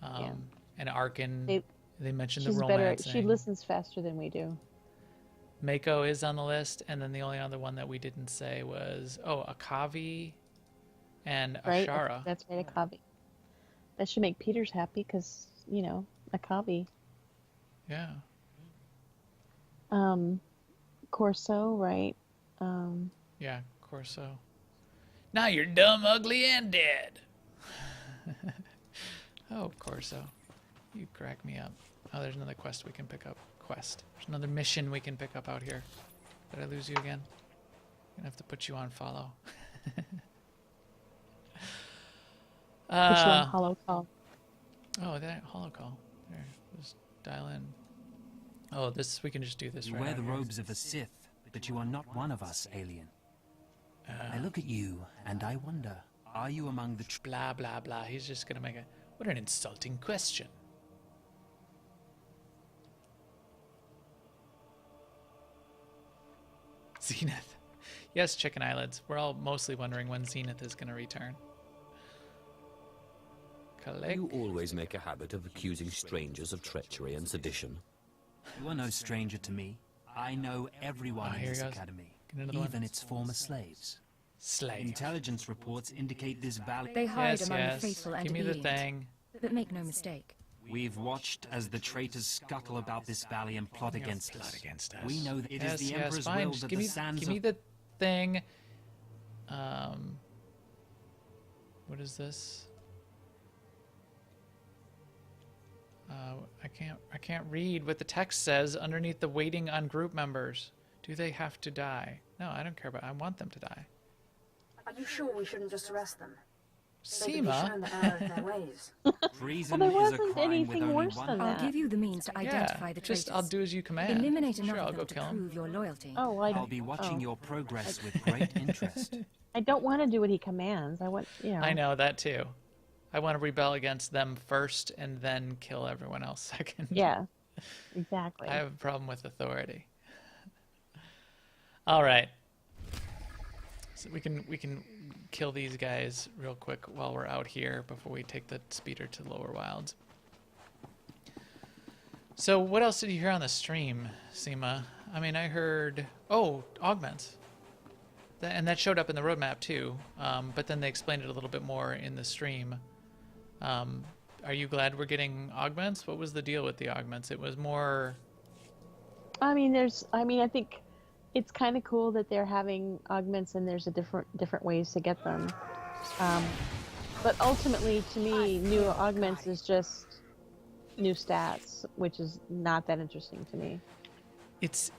Speaker 2: Yeah.
Speaker 1: And Arkan, they mentioned
Speaker 2: She's
Speaker 1: the
Speaker 2: better.
Speaker 1: romancing.
Speaker 2: She listens faster than we do.
Speaker 1: Mako is on the list, and then the only other one that we didn't say was Akavi and
Speaker 2: Right?
Speaker 1: Ashara.
Speaker 2: That's right, Akavi. That should make Peters happy because, Akavi.
Speaker 1: Yeah.
Speaker 2: Corso, right?
Speaker 1: Yeah, Corso. Now you're dumb, ugly, and dead. Oh, Corso. You crack me up. Oh, there's another quest we can pick up. There's another mission we can pick up out here. Did I lose you again? I'm gonna have to put you on follow.
Speaker 2: Put you on hollow call.
Speaker 1: Oh, that hollow call. There, just dial in. Oh, we can just do this
Speaker 9: You
Speaker 1: right
Speaker 9: wear
Speaker 1: out
Speaker 9: the
Speaker 1: here.
Speaker 9: robes of a Sith, but you are not one of us, alien. I look at you, and I wonder, are you among the...
Speaker 1: Blah, blah, blah. He's just gonna make what an insulting question. Zenith. Yes, chicken eyelids. We're all mostly wondering when Zenith is gonna return. Collect.
Speaker 5: You always make a habit of accusing strangers of treachery and sedition.
Speaker 9: You are no stranger to me. I know everyone
Speaker 1: Oh,
Speaker 9: in
Speaker 1: here
Speaker 9: this
Speaker 1: he goes.
Speaker 9: academy,
Speaker 1: Get another one.
Speaker 9: even its former slaves.
Speaker 1: Slave.
Speaker 9: Intelligence reports indicate this valley...
Speaker 4: They hide
Speaker 1: Yes,
Speaker 4: among
Speaker 1: yes.
Speaker 4: the faithful and
Speaker 1: Give me the
Speaker 4: obedient.
Speaker 1: thing.
Speaker 4: But make no mistake,
Speaker 9: We've watched as the traitors scuttle about this valley and plot against
Speaker 1: Plot
Speaker 9: us.
Speaker 1: against us.
Speaker 9: We know that it
Speaker 1: Yes,
Speaker 9: is the
Speaker 1: yes,
Speaker 9: Emperor's
Speaker 1: fine.
Speaker 9: will
Speaker 1: Just
Speaker 9: that
Speaker 1: give
Speaker 9: the
Speaker 1: me,
Speaker 9: sands
Speaker 1: give me
Speaker 9: of...
Speaker 1: the thing. What is this? I can't read what the text says underneath the waiting on group members. Do they have to die? No, I don't care about. I want them to die.
Speaker 10: Are you sure we shouldn't just arrest them? They could be shown
Speaker 1: Seema.
Speaker 10: the error of their ways.
Speaker 9: Treason
Speaker 2: Well, there
Speaker 9: is a
Speaker 2: wasn't
Speaker 9: crime with
Speaker 2: anything
Speaker 9: only
Speaker 2: worse
Speaker 9: one...
Speaker 2: than
Speaker 4: I'll
Speaker 2: that.
Speaker 4: give you the means to identify
Speaker 1: Yeah,
Speaker 4: the traitors.
Speaker 1: just I'll do as you command.
Speaker 4: Eliminate enough
Speaker 1: Sure, I'll
Speaker 4: of
Speaker 1: go
Speaker 4: them to
Speaker 1: kill 'em.
Speaker 4: prove your loyalty.
Speaker 2: Oh,
Speaker 9: I'll be watching your progress with great interest.
Speaker 2: I don't want to do what he commands. I want,
Speaker 1: I know that too. I want to rebel against them first and then kill everyone else second.
Speaker 2: Yeah, exactly.
Speaker 1: I have a problem with authority. All right. So we can kill these guys real quick while we're out here before we take the speeder to lower wilds. So what else did you hear on the stream, Seema? I mean, I heard augments. And that showed up in the roadmap too, but then they explained it a little bit more in the stream. Are you glad we're getting augments? What was the deal with the augments? It was more...
Speaker 2: I think it's kind of cool that they're having augments and there's a different ways to get them. But ultimately, to me, new augments is just new stats, which is not that interesting to me.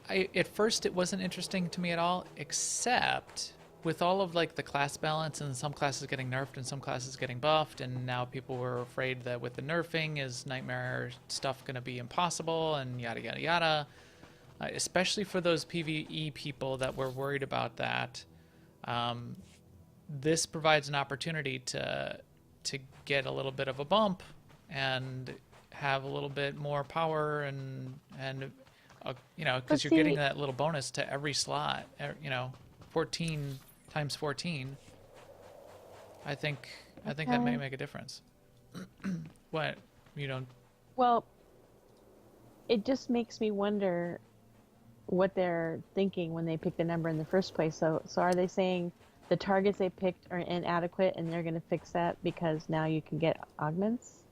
Speaker 1: At first it wasn't interesting to me at all, except with all of like the class balance and some classes getting nerfed and some classes getting buffed, and now people were afraid that with the nerfing is nightmare stuff going to be impossible and yada yada yada. Especially for those PvE people that were worried about that, this provides an opportunity to get a little bit of a bump and have a little bit more power and because you're getting that little bonus to every slot, 14 times 14. I think that may make a difference. What? You don't...
Speaker 2: Well, it just makes me wonder what they're thinking when they pick the number in the first place. So are they saying the targets they picked are inadequate and they're going to fix that because now you can get augments?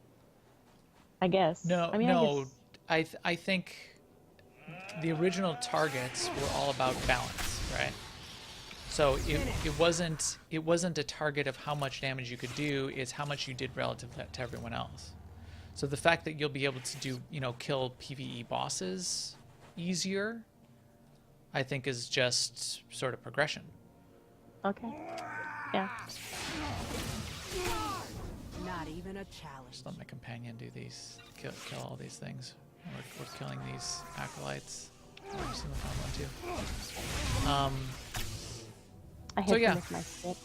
Speaker 2: I guess.
Speaker 1: No. I think the original targets were all about balance, right? So it wasn't a target of how much damage you could do, it's how much you did relative to everyone else. So the fact that you'll be able to do, kill PvE bosses easier, I think is just sort of progression.
Speaker 2: Okay. Yeah.
Speaker 11: Not even a challenge.
Speaker 1: Just let my companion do these, kill all these things. We're killing these acolytes. I've seen the final one too.
Speaker 2: I hit them with my stick.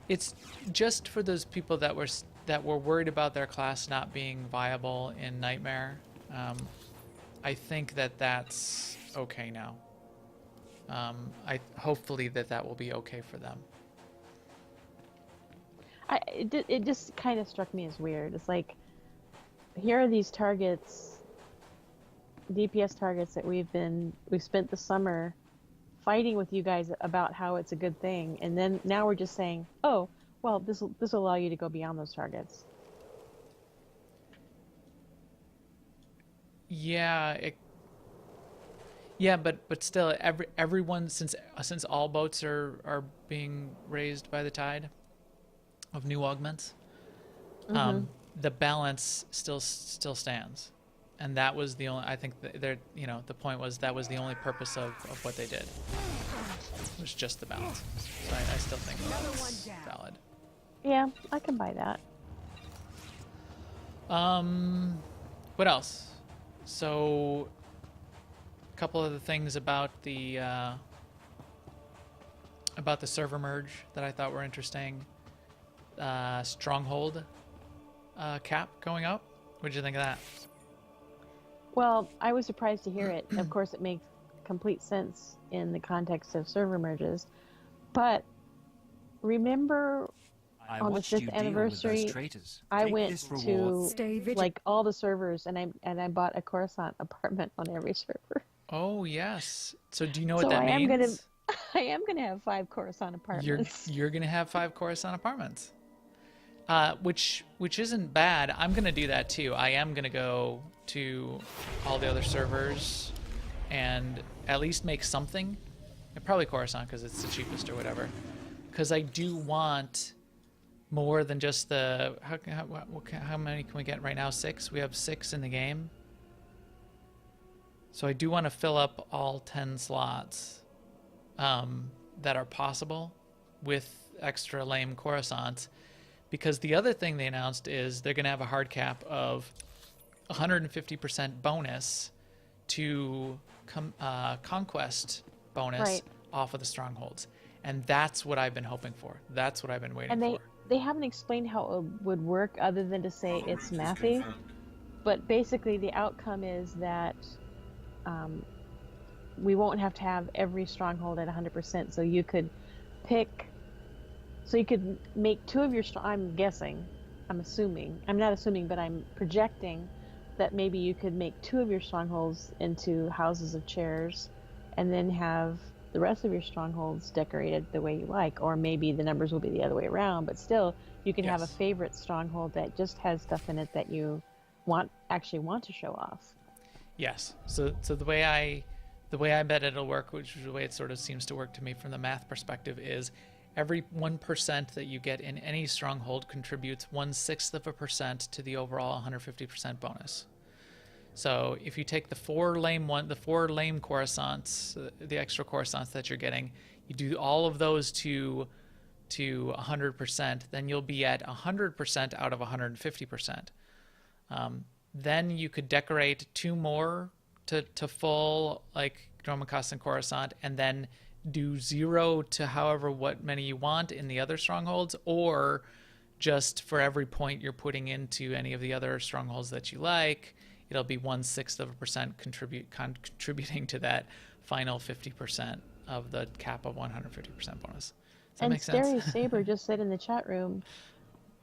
Speaker 1: It's just for those people that were worried about their class not being viable in Nightmare. I think that's okay now. Hopefully that will be okay for them.
Speaker 2: It just kind of struck me as weird. It's like, here are these targets, DPS targets that we've spent the summer fighting with you guys about how it's a good thing, and then now we're just saying, oh, well, this will allow you to go beyond those targets.
Speaker 1: Yeah, but still, everyone, since all boats are being raised by the tide of new augments, the balance still stands, and that was the only. I think the point was that was the only purpose of what they did. It was just the balance. So I still think that's valid.
Speaker 2: Yeah, I can buy that.
Speaker 1: What else? So, a couple of the things about the server merge that I thought were interesting. Stronghold cap going up. What did you think of that?
Speaker 2: Well, I was surprised to hear it. Of course, it makes complete sense in the context of server merges. But remember, on the 5th anniversary, I went to like all the servers, and I bought a Coruscant apartment on every server.
Speaker 1: Oh yes. So do you know what that means?
Speaker 2: I am gonna have 5 Coruscant apartments.
Speaker 1: You're gonna have 5 Coruscant apartments. Which isn't bad. I'm gonna do that too. I am gonna go to all the other servers and at least make something. And probably Coruscant because it's the cheapest or whatever. Because I do want more than just the how many can we get right now? 6. We have 6 in the game. So I do want to fill up all 10 slots that are possible with extra lame Coruscants. Because the other thing they announced is they're going to have a hard cap of 150% bonus to conquest bonus off of the strongholds. And that's what I've been hoping for. That's what I've been waiting for.
Speaker 2: They haven't explained how it would work other than to say it's mathy. But basically the outcome is that we won't have to have every stronghold at 100%. So you could pick. So you could make two of your. I'm guessing. I'm assuming. I'm not assuming, but I'm projecting that maybe you could make two of your strongholds into houses of chairs, and then have the rest of your strongholds decorated the way you like. Or maybe the numbers will be the other way around. But still, you can have a favorite stronghold that just has stuff in it that you actually want to show off.
Speaker 1: Yes. So the way I bet it'll work, which is the way it sort of seems to work to me from the math perspective, is every 1% that you get in any stronghold contributes 1/6% to the overall 150% bonus. So if you take the four lame Coruscants, the extra Coruscants that you're getting, you do all of those to 100%, then you'll be at 100% out of 150%. Then you could decorate two more to full, like Dromakas and Coruscant, and then do 0 to however what many you want in the other strongholds, or just for every point you're putting into any of the other strongholds that you like, it'll be 1/6% contributing to that final 50% of the cap of 150% bonus. Does that make sense?
Speaker 2: And Stereo Saber just said in the chat room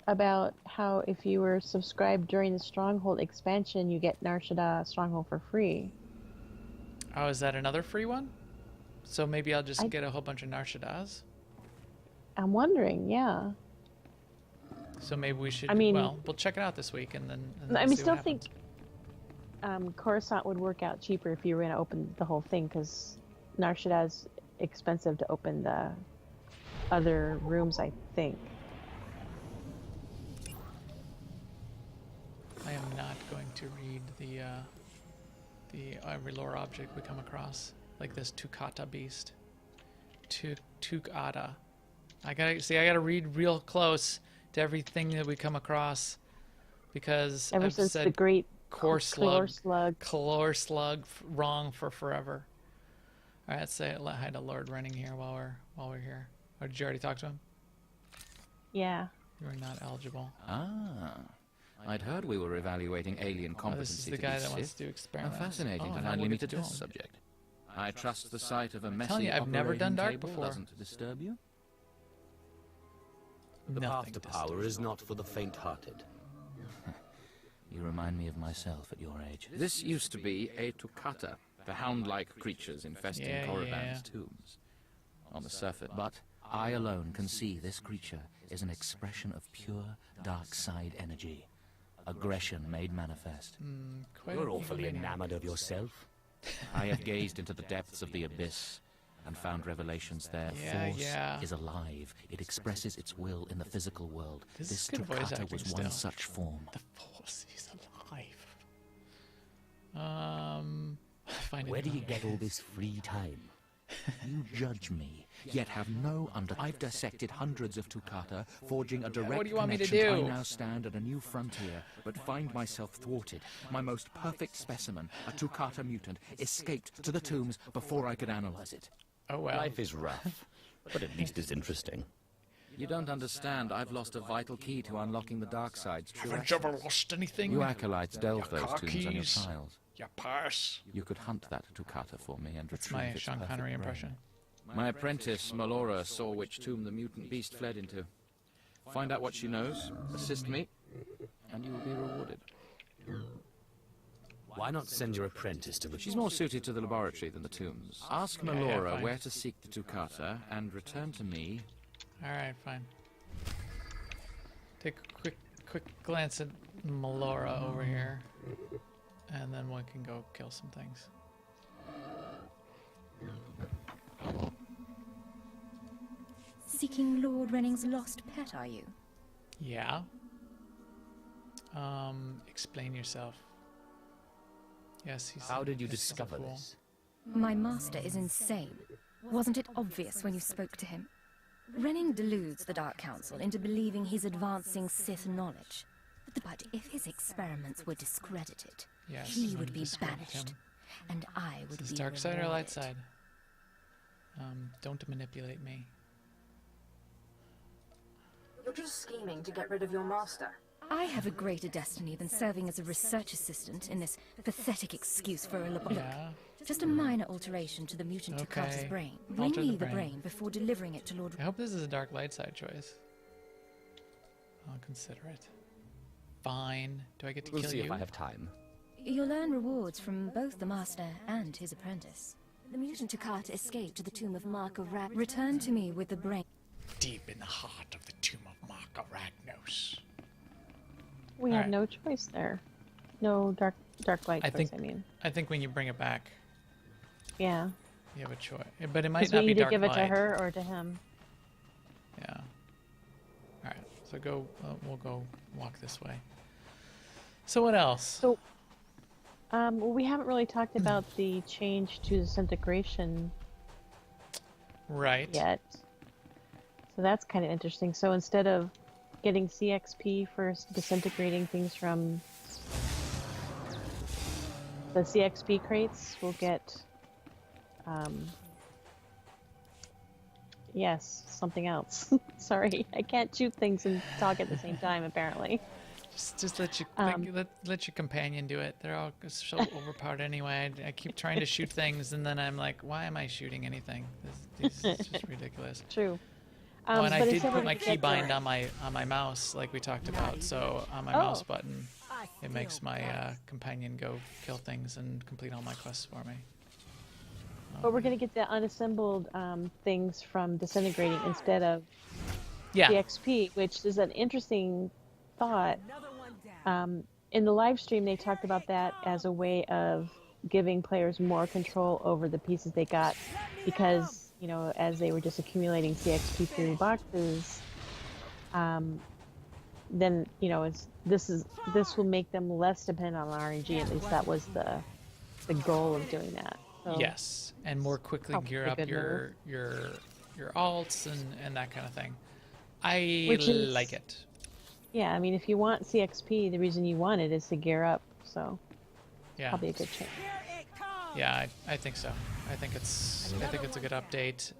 Speaker 2: about how if you were subscribed during the Stronghold expansion, you get Nar Shaddaa Stronghold for free.
Speaker 1: Oh, is that another free one? So maybe I'll just get a whole bunch of Nar Shaddaa's?
Speaker 2: I'm wondering, yeah.
Speaker 1: So maybe we should, we'll check it out this week and then
Speaker 2: still think Coruscant would work out cheaper if you were going to open the whole thing, because Nar Shaddaa's expensive to open the other rooms, I think.
Speaker 1: I am not going to read the every lore object we come across, like this Tukata beast. Tukata. I gotta read real close to everything that we come across, because
Speaker 2: I've since said the great
Speaker 1: core slug wrong for forever. All right, let's say hi to Lord Running here while we're here. Or did you already talk to him?
Speaker 2: Yeah.
Speaker 1: You are not eligible.
Speaker 12: Ah. I'd heard we were evaluating alien competency.
Speaker 1: This is the guy that wants to do experiments.
Speaker 12: How fascinating to finally meet this subject. I trust the sight of a messy
Speaker 1: I've never done dark
Speaker 12: table
Speaker 1: before.
Speaker 12: Doesn't disturb you?
Speaker 5: The path to power is not for the faint-hearted.
Speaker 12: You remind me of myself at your age. This used to be a Tukata, the hound-like creatures infesting Korriban's tombs. On the surface, but I alone can see this creature is an expression of pure dark side energy. Aggression made manifest.
Speaker 5: You're awfully enamored of yourself.
Speaker 12: I have gazed into the depths of the abyss and found revelations there. Force is alive. It expresses its will in the physical world. This Tukata was one such form.
Speaker 1: The Force is alive.
Speaker 5: Where do you get all this free time?
Speaker 12: You judge me, yet have no I've dissected hundreds of Tukata, forging a direct
Speaker 1: what do you want
Speaker 12: connection.
Speaker 1: me to do?
Speaker 12: I now stand at a new frontier, but find myself thwarted. My most perfect specimen, a Tukata mutant, escaped to the tombs before I could analyze it.
Speaker 1: Oh well.
Speaker 5: Life is rough, but at least it's interesting.
Speaker 12: You don't understand. I've lost a vital key to unlocking the dark side's true
Speaker 1: Haven't you ever lost anything?
Speaker 12: You acolytes delve those tombs on your
Speaker 1: keys.
Speaker 12: trials.
Speaker 1: You pass.
Speaker 12: You could hunt that Tukata for me and
Speaker 1: That's
Speaker 12: retrieve
Speaker 1: my
Speaker 12: its
Speaker 1: Sean
Speaker 12: perfect
Speaker 1: Connery
Speaker 12: brain.
Speaker 1: impression.
Speaker 12: My apprentice, Melora, saw which tomb the mutant beast fled into. Find out what she knows, assist me, and you will be rewarded.
Speaker 5: Why not send your apprentice to the...
Speaker 12: She's more suited to the laboratory than the tombs. Ask Melora where to seek the Tukata, and return to me.
Speaker 1: Alright, fine. Take a quick glance at Melora over here. And then one can go kill some things.
Speaker 4: Seeking Lord Renning's lost pet, are you?
Speaker 1: Yeah. Explain yourself. Yes, he's...
Speaker 5: How did you discover this?
Speaker 4: My master is insane. Wasn't it obvious when you spoke to him? Renning deludes the Dark Council into believing he's advancing Sith knowledge. But if his experiments were discredited, he would be banished, and I would be
Speaker 1: dark side or light side? Don't manipulate me.
Speaker 10: You're just scheming to get rid of your master.
Speaker 4: I have a greater destiny than serving as a research assistant in this pathetic excuse for a laboratory.
Speaker 1: Yeah.
Speaker 4: Just a minor alteration to the mutant Takata's
Speaker 1: Okay.
Speaker 4: brain. Bring
Speaker 1: Alter
Speaker 4: me
Speaker 1: the
Speaker 4: the
Speaker 1: brain.
Speaker 4: brain before delivering it to Lord...
Speaker 1: I hope this is a dark light side choice. I'll consider it. Fine. Do I get to
Speaker 12: We'll
Speaker 1: kill
Speaker 12: see
Speaker 1: you?
Speaker 12: if I have time.
Speaker 4: You'll earn rewards from both the Master and his apprentice. The mutant Takata escaped to the tomb of Mark of Rag. Return to me with the brain.
Speaker 1: Deep in the heart of the tomb of Mark Arachnos.
Speaker 2: We have no choice there. No dark light choice, I mean.
Speaker 1: I think when you bring it back,
Speaker 2: Yeah.
Speaker 1: you have a choice. But it might
Speaker 2: Because
Speaker 1: not
Speaker 2: we
Speaker 1: be
Speaker 2: either
Speaker 1: dark
Speaker 2: give it
Speaker 1: light.
Speaker 2: to her or to him.
Speaker 1: Yeah. Alright, so go, we'll go walk this way. So what else?
Speaker 2: So, well, we haven't really talked about the change to disintegration
Speaker 1: Right.
Speaker 2: yet. So that's kind of interesting. So instead of getting CXP for disintegrating things from the CXP crates, we'll get, yes, something else. Sorry, I can't shoot things and talk at the same time, apparently.
Speaker 1: Just let you let your companion do it. They're all so overpowered anyway. I keep trying to shoot things, and then I'm like, why am I shooting anything? This is just ridiculous.
Speaker 2: True.
Speaker 1: Oh, and I
Speaker 2: but
Speaker 1: did
Speaker 2: instead
Speaker 1: put
Speaker 2: of
Speaker 1: my
Speaker 2: get
Speaker 1: keybind
Speaker 2: the-
Speaker 1: on my mouse, like we talked about. So on my mouse button, it makes my companion go kill things and complete all my quests for me.
Speaker 2: But we're going to get the unassembled things from disintegrating instead of
Speaker 1: Yeah.
Speaker 2: the XP, which is an interesting thought. In the live stream, they talked about that as a way of giving players more control over the pieces they got, because as they were just accumulating CXP through boxes, then this will make them less dependent on RNG. At least that was the goal of doing that. So,
Speaker 1: Yes, and more quickly
Speaker 2: probably
Speaker 1: gear
Speaker 2: a
Speaker 1: up
Speaker 2: good
Speaker 1: your alts and that kind of thing. I
Speaker 2: Which is-
Speaker 1: like it.
Speaker 2: Yeah, I mean, if you want CXP, the reason you want it is to gear up. So
Speaker 1: Yeah.
Speaker 2: probably a good change.
Speaker 1: Yeah, I think so. I think it's a good update.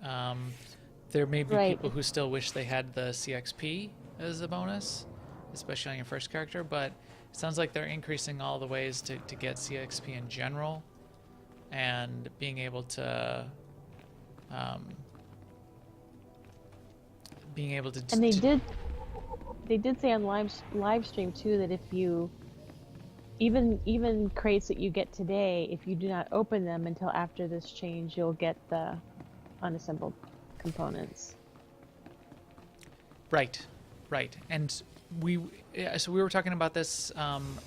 Speaker 1: There may be
Speaker 2: Right.
Speaker 1: people who still wish they had the CXP as a bonus, especially on your first character, but it sounds like they're increasing all the ways to get CXP in general, and being able to
Speaker 2: And they did say on live stream too that if you even crates that you get today, if you do not open them until after this change, you'll get the unassembled components.
Speaker 1: Right. And we were talking about this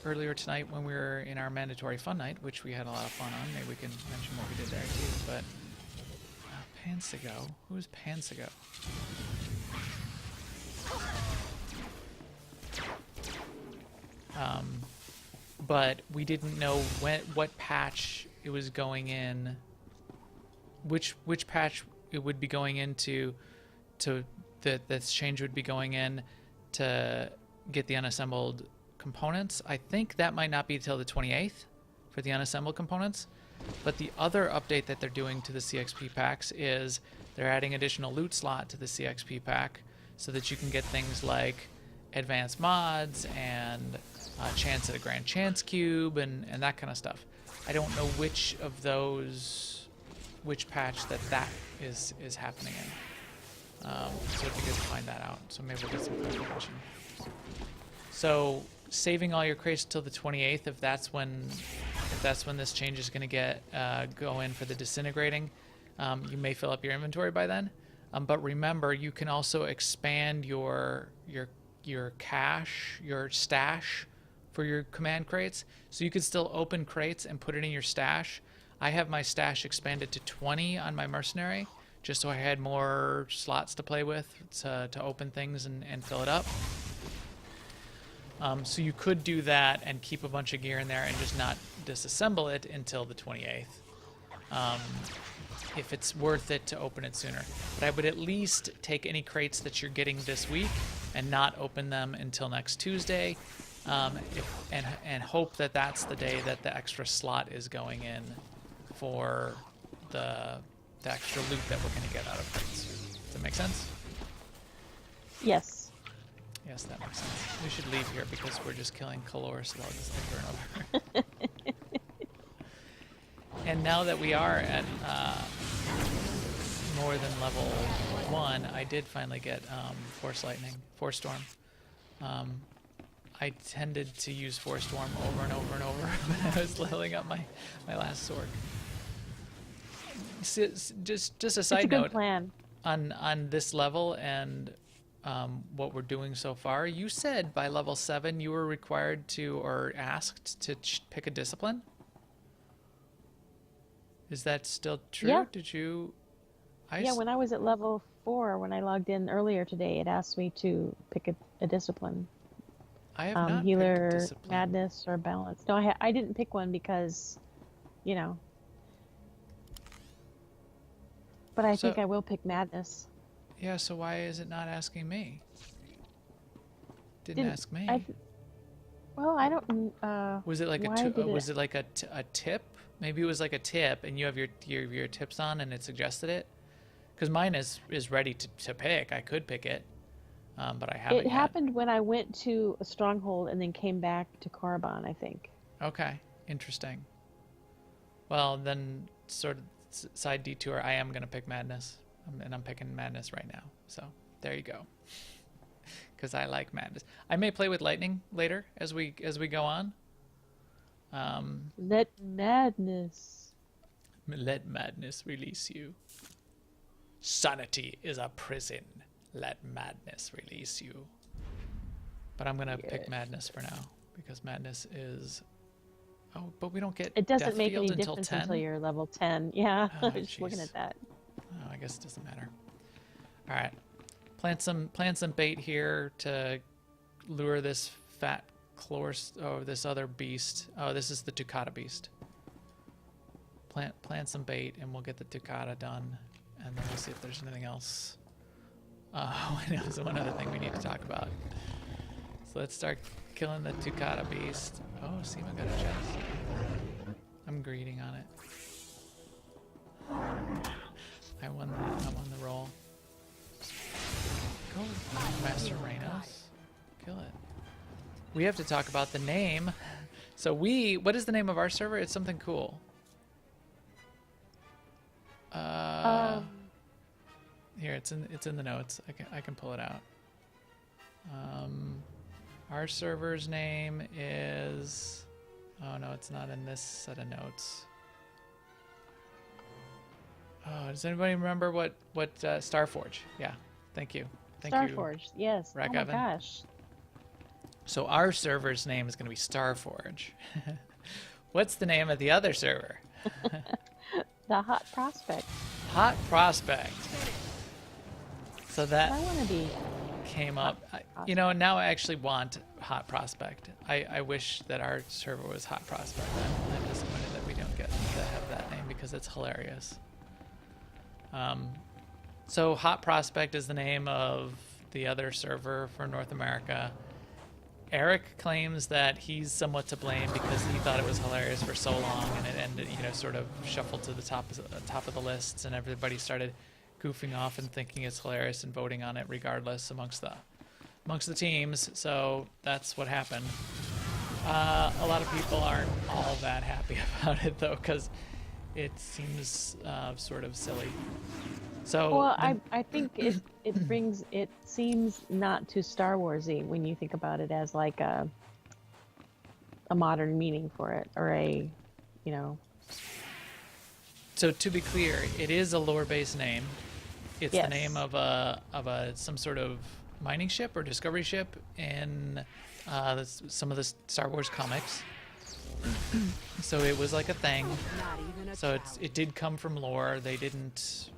Speaker 1: earlier tonight when we were in our mandatory fun night, which we had a lot of fun on. Maybe we can mention what we did there too. But Pansigo, who's Pansigo? But we didn't know what patch it was going in, which patch it would be going into, that this change would be going in to get the unassembled components. I think that might not be till the 28th for the unassembled components. But the other update that they're doing to the CXP packs is they're adding additional loot slot to the CXP pack so that you can get things like advanced mods and chance at a grand chance cube and that kind of stuff. I don't know which of those, which patch that is happening in. So it'd be good to find that out. So maybe we'll get some clarification. So saving all your crates till the 28th, if that's when this change is going to go in for the disintegrating, you may fill up your inventory by then. But remember, you can also expand your cache, your stash for your command crates. So you could still open crates and put it in your stash. I have my stash expanded to 20 on my mercenary, just so I had more slots to play with to open things and fill it up. So you could do that and keep a bunch of gear in there and just not disassemble it until the 28th. If it's worth it to open it sooner. But I would at least take any crates that you're getting this week and not open them until next Tuesday, and hope that that's the day that the extra slot is going in for the extra loot that we're going to get out of crates. Does that make sense?
Speaker 2: Yes.
Speaker 1: Yes, that makes sense. We should leave here because we're just killing caloric slugs over and over. And now that we are at more than level 1, I did finally get Force Storm. I tended to use Force Storm over and over and over when I was leveling up my last sword. Just a side
Speaker 2: it's a good
Speaker 1: note
Speaker 2: plan.
Speaker 1: on this level and what we're doing so far. You said by level 7 you were required to or asked to pick a discipline. Is that still true?
Speaker 2: Yeah.
Speaker 1: Did you?
Speaker 2: Yeah, when I was at level 4, when I logged in earlier today, it asked me to pick a discipline.
Speaker 1: I have not
Speaker 2: healer,
Speaker 1: picked a discipline.
Speaker 2: madness, or balance. No, I didn't pick one because, you know. But I think I will pick madness.
Speaker 1: Yeah, so why is it not asking me? Didn't ask me.
Speaker 2: Well, I don't.
Speaker 1: Was it like was it like a tip? Maybe it was like a tip, and you have your tips on, and it suggested it. Because mine is ready to pick. I could pick it, but I haven't.
Speaker 2: It happened when I went to a stronghold and then came back to Korriban, I think.
Speaker 1: Okay, interesting. Well, then, sort of side detour. I am gonna pick madness, and I'm picking madness right now. So there you go. Because I like madness. I may play with lightning later as we go on.
Speaker 2: Let madness
Speaker 1: release you. Sanity is a prison. Let madness release you. But I'm gonna pick madness for now because madness is. Oh, but we don't get.
Speaker 2: It doesn't
Speaker 1: Death
Speaker 2: make
Speaker 1: Field
Speaker 2: any difference
Speaker 1: 10?
Speaker 2: until you're level 10. Yeah,
Speaker 1: Oh,
Speaker 2: just looking at that.
Speaker 1: Oh, I guess it doesn't matter. All right, plant some bait here to lure this fat this other beast. Oh, this is the Tucata beast. Plant some bait, and we'll get the Tucata done, and then we'll see if there's anything else. Oh, there's one other thing we need to talk about. So let's start killing the Tucata beast. Oh, Seema got a chest. I'm greeting on it. I won the roll. Go, Master Reynos. Kill it. We have to talk about the name. So what is the name of our server? It's something cool. Here, it's in the notes. I can pull it out. Our server's name is. Oh no, it's not in this set of notes. Oh, does anybody remember what Starforge? Yeah, thank you. Thank you.
Speaker 2: Starforge, yes. Oh my gosh.
Speaker 1: So our server's name is going to be Starforge. What's the name of the other server?
Speaker 2: The Hot Prospect.
Speaker 1: Hot Prospect. So that
Speaker 2: I want to be
Speaker 1: came up. Now I actually want Hot Prospect. I wish that our server was Hot Prospect. I'm disappointed that we don't get to have that name because it's hilarious. So Hot Prospect is the name of the other server for North America. Eric claims that he's somewhat to blame because he thought it was hilarious for so long, and it ended, sort of shuffled to the top of the lists, and everybody started goofing off and thinking it's hilarious and voting on it regardless amongst the teams. So that's what happened. A lot of people aren't all that happy about it though, because it seems sort of silly. So
Speaker 2: well, I think it seems not too Star Warsy when you think about it as like a modern meaning for it, or
Speaker 1: So to be clear, it is a lore-based name. It's
Speaker 2: yes.
Speaker 1: the name of some sort of mining ship or discovery ship in some of the Star Wars comics. So it was like a thing. So it did come from lore. They didn't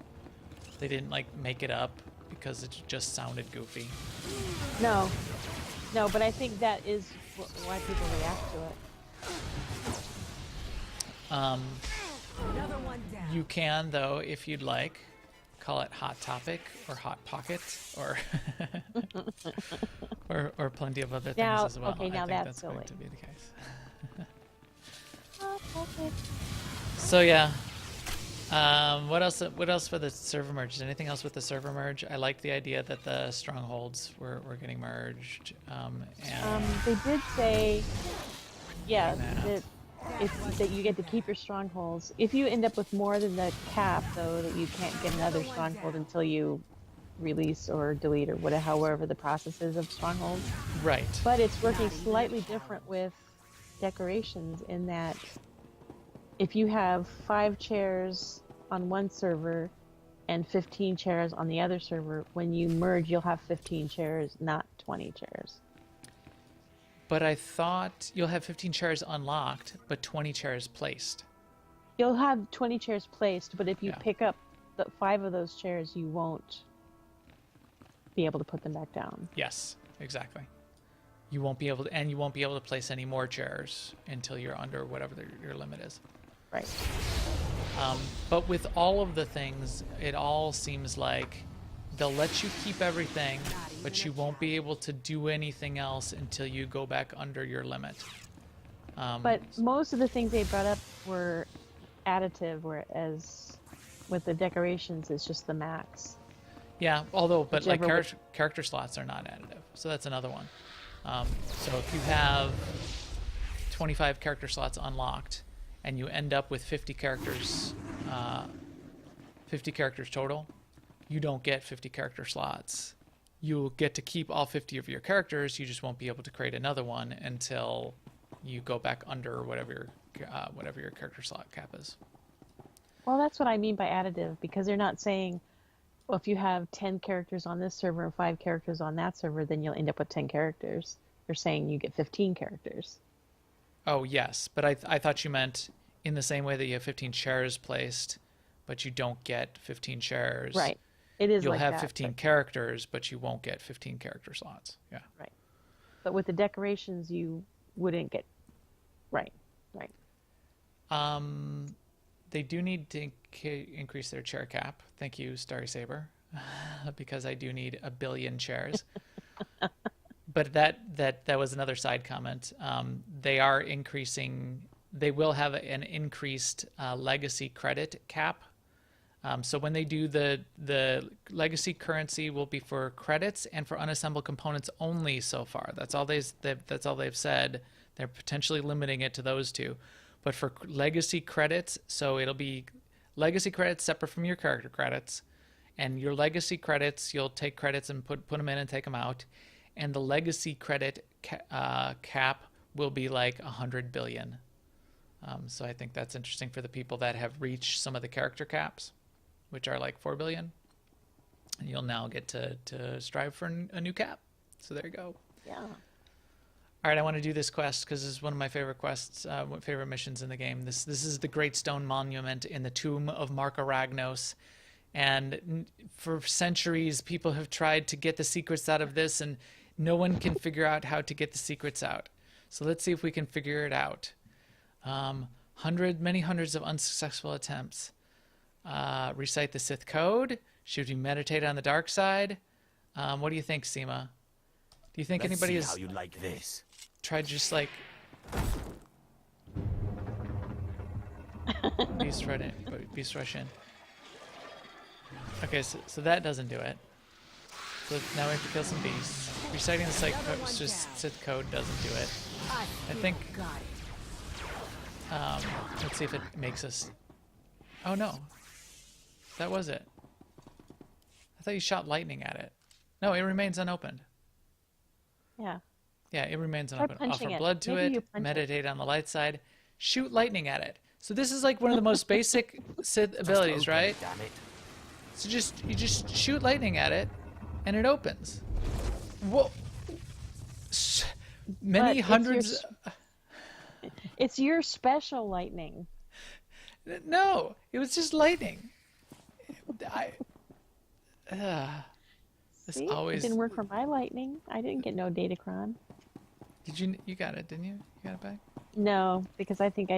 Speaker 1: like make it up because it just sounded goofy.
Speaker 2: No, but I think that is why people react to it.
Speaker 1: You can, though, if you'd like, call it Hot Topic or Hot Pocket or or plenty of other things as well.
Speaker 2: Okay, now
Speaker 1: I think
Speaker 2: that's
Speaker 1: going
Speaker 2: silly.
Speaker 1: to be the case. So yeah. What else for the server merge? Is anything else with the server merge? I like the idea that the strongholds were getting merged.
Speaker 2: They did say, yeah, It's that you get to keep your strongholds. If you end up with more than the cap, though, that you can't get another stronghold until you release or delete or whatever, however the process is of strongholds.
Speaker 1: Right.
Speaker 2: But it's working slightly different with decorations in that if you have 5 chairs on one server and 15 chairs on the other server, when you merge, you'll have 15 chairs, not 20 chairs.
Speaker 1: But I thought you'll have 15 chairs unlocked, but 20 chairs placed.
Speaker 2: You'll have 20 chairs placed, but if you pick up the 5 of those chairs, you won't be able to put them back down.
Speaker 1: Yes, exactly. You won't be able to, and you won't be able to place any more chairs until you're under whatever your limit is.
Speaker 2: Right.
Speaker 1: But with all of the things, it all seems like they'll let you keep everything, but you won't be able to do anything else until you go back under your limit.
Speaker 2: But most of the things they brought up were additive, whereas with the decorations, it's just the max.
Speaker 1: Yeah, but like character slots are not additive, so that's another one. So if you have 25 character slots unlocked, and you end up with 50 characters total, you don't get 50 character slots. You'll get to keep all 50 of your characters. You just won't be able to create another one until you go back under whatever your character slot cap is.
Speaker 2: Well, that's what I mean by additive, because they're not saying, well, if you have 10 characters on this server and 5 characters on that server, then you'll end up with 10 characters. They're saying you get 15 characters.
Speaker 1: Oh, yes, but I thought you meant in the same way that you have 15 chairs placed, but you don't get 15 chairs.
Speaker 2: Right. It is
Speaker 1: You'll
Speaker 2: like
Speaker 1: have
Speaker 2: that,
Speaker 1: 15 characters, but you won't get 15 character slots. Yeah.
Speaker 2: Right. But with the decorations, you wouldn't get... Right.
Speaker 1: They do need to increase their chair cap. Thank you, Starry Saber, because I do need 1 billion chairs. But that was another side comment. They are increasing. They will have an increased legacy credit cap. So when they do the legacy currency will be for credits and for unassembled components only so far. That's all they've said. They're potentially limiting it to those two. But for legacy credits, so it'll be legacy credits separate from your character credits, and your legacy credits, you'll take credits and put them in and take them out, and the legacy credit cap will be like 100 billion. So I think that's interesting for the people that have reached some of the character caps, which are like 4 billion. And you'll now get to strive for a new cap. So there you go.
Speaker 2: Yeah.
Speaker 1: All right, I want to do this quest because this is one of my favorite quests, favorite missions in the game. This is the Great Stone Monument in the tomb of Mark Aragnos. And for centuries, people have tried to get the secrets out of this, and no one can figure out how to get the secrets out. So let's see if we can figure it out. Many hundreds of unsuccessful attempts. Recite the Sith code. Should we meditate on the dark side? What do you think, Seema? Do you think anybody has
Speaker 3: how you like this?
Speaker 1: tried just like beast rush in? Okay, so that doesn't do it. So now we have to kill some beasts. Reciting the Sith code doesn't do it. I think. Let's see if it makes us. Oh no, that was it. I thought you shot lightning at it. No, it remains unopened.
Speaker 2: Yeah.
Speaker 1: Yeah, it remains
Speaker 2: Try
Speaker 1: unopened. Offer
Speaker 2: punching it.
Speaker 1: blood to
Speaker 2: Maybe you
Speaker 1: it.
Speaker 2: punch
Speaker 1: Meditate on the light side. Shoot lightning at it. So this is like one of the most basic Sith abilities, right?
Speaker 3: Damn it.
Speaker 1: So you just shoot lightning at it, and it opens. Whoa! Many
Speaker 2: But
Speaker 1: hundreds.
Speaker 2: It's your special lightning.
Speaker 1: No, it was just lightning. This
Speaker 2: See?
Speaker 1: always
Speaker 2: It didn't work for my lightning. I didn't get no datacron.
Speaker 1: Did you? You got it, didn't you? You got it back.
Speaker 2: No, because I think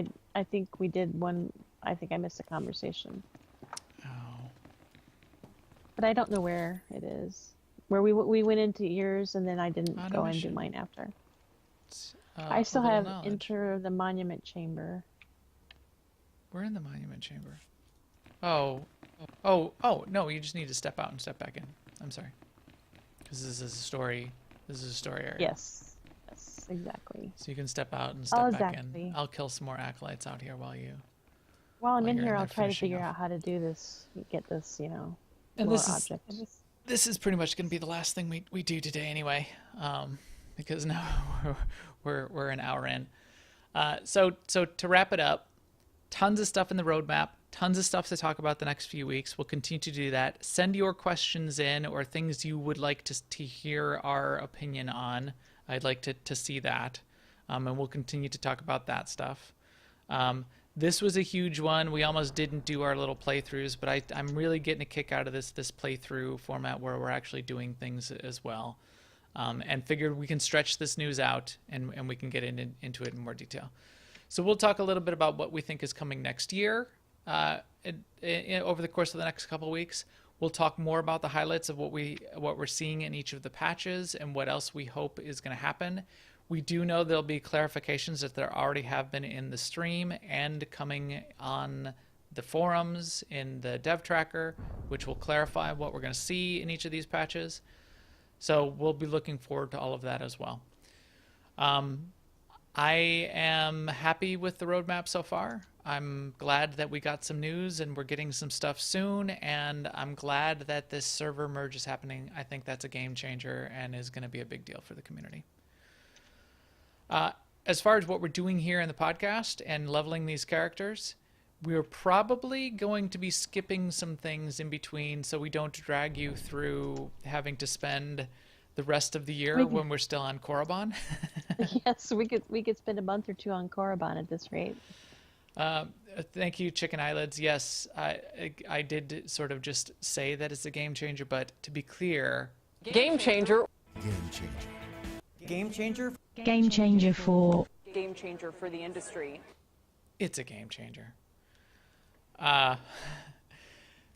Speaker 2: we did one. I think I missed a conversation.
Speaker 1: Oh.
Speaker 2: But I don't know where it is. Where we went into yours, and then I didn't
Speaker 1: On a
Speaker 2: go and do
Speaker 1: mission.
Speaker 2: mine after.
Speaker 1: I
Speaker 2: I still have enter the monument chamber.
Speaker 1: We're in the monument chamber. Oh, no, you just need to step out and step back in. I'm sorry. Because this is a story area.
Speaker 2: Yes. Yes, exactly.
Speaker 1: So you can step out and step back
Speaker 2: exactly.
Speaker 1: in. I'll kill some more acolytes out here while
Speaker 2: While I'm in
Speaker 1: you're
Speaker 2: here,
Speaker 1: in
Speaker 2: I'll
Speaker 1: there
Speaker 2: try to
Speaker 1: finishing
Speaker 2: figure
Speaker 1: off.
Speaker 2: out how to do this, get this,
Speaker 1: And
Speaker 2: lore object.
Speaker 1: this is pretty much going to be the last thing we do today anyway, because now we're an hour in. So to wrap it up, tons of stuff in the roadmap, tons of stuff to talk about the next few weeks. We'll continue to do that. Send your questions in or things you would like to hear our opinion on. I'd like to see that, and we'll continue to talk about that stuff. This was a huge one. We almost didn't do our little playthroughs, but I'm really getting a kick out of this playthrough format where we're actually doing things as well, and figured we can stretch this news out and we can get into it in more detail. So we'll talk a little bit about what we think is coming next year over the course of the next couple of weeks. We'll talk more about the highlights of what we're seeing in each of the patches and what else we hope is going to happen. We do know there'll be clarifications that there already have been in the stream and coming on the forums in the dev tracker, which will clarify what we're going to see in each of these patches. So we'll be looking forward to all of that as well. I am happy with the roadmap so far. I'm glad that we got some news and we're getting some stuff soon, and I'm glad that this server merge is happening. I think that's a game changer and is going to be a big deal for the community. As far as what we're doing here in the podcast and leveling these characters, we're probably going to be skipping some things in between so we don't drag you through having to spend the rest of the year when we're still on Korriban.
Speaker 2: Yes, we could spend a month or two on Korriban at this rate.
Speaker 1: Thank you, Chicken Eyelids. Yes, I did sort of just say that it's a game changer, but to be clear...
Speaker 13: Game changer.
Speaker 3: Game changer.
Speaker 13: Game changer.
Speaker 14: Game changer for...
Speaker 13: Game changer for the industry.
Speaker 1: It's a game changer.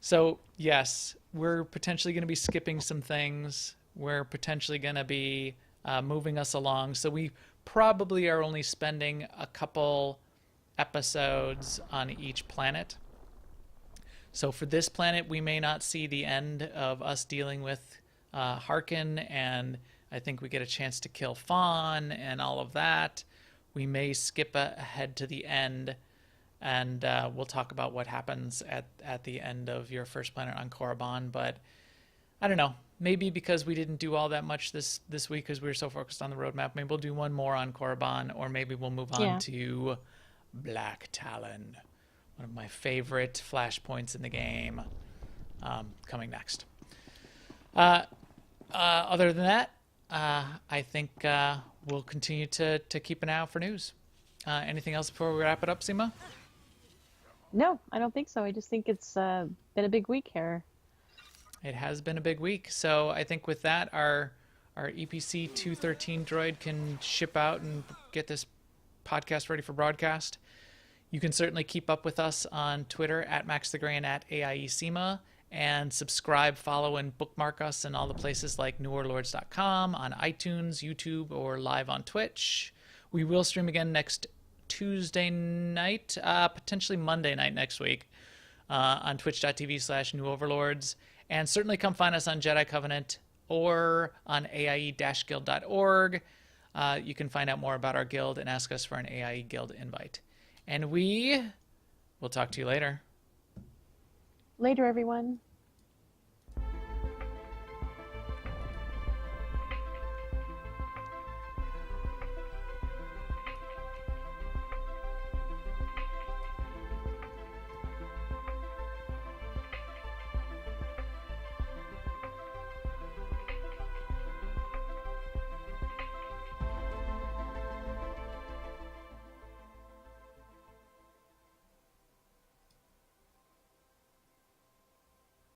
Speaker 1: So, yes, we're potentially going to be skipping some things. We're potentially going to be moving us along. So we probably are only spending a couple episodes on each planet. So for this planet, we may not see the end of us dealing with Harkin, and I think we get a chance to kill Fawn and all of that. We may skip ahead to the end, and we'll talk about what happens at the end of your first planet on Korriban. But I don't know. Maybe because we didn't do all that much this week because we were so focused on the roadmap, maybe we'll do one more on Korriban, or maybe we'll move on to Black Talon, one of my favorite flashpoints in the game, coming next. Other than that, I think we'll continue to keep an eye out for news. Anything else before we wrap it up, Seema?
Speaker 2: No, I don't think so. I just think it's been a big week here.
Speaker 1: It has been a big week. So I think with that, our EPC 213 droid can ship out and get this podcast ready for broadcast. You can certainly keep up with us on Twitter at MaxTheGray and at AIESEMA, and subscribe, follow, and bookmark us in all the places like newarlords.com, on iTunes, YouTube, or live on Twitch. We will stream again next Tuesday night, potentially Monday night next week, on twitch.tv/newoverlords. And certainly come find us on Jedi Covenant or on AIE-guild.org. You can find out more about our guild and ask us for an AIE Guild invite. And we will talk to you later.
Speaker 2: Later, everyone.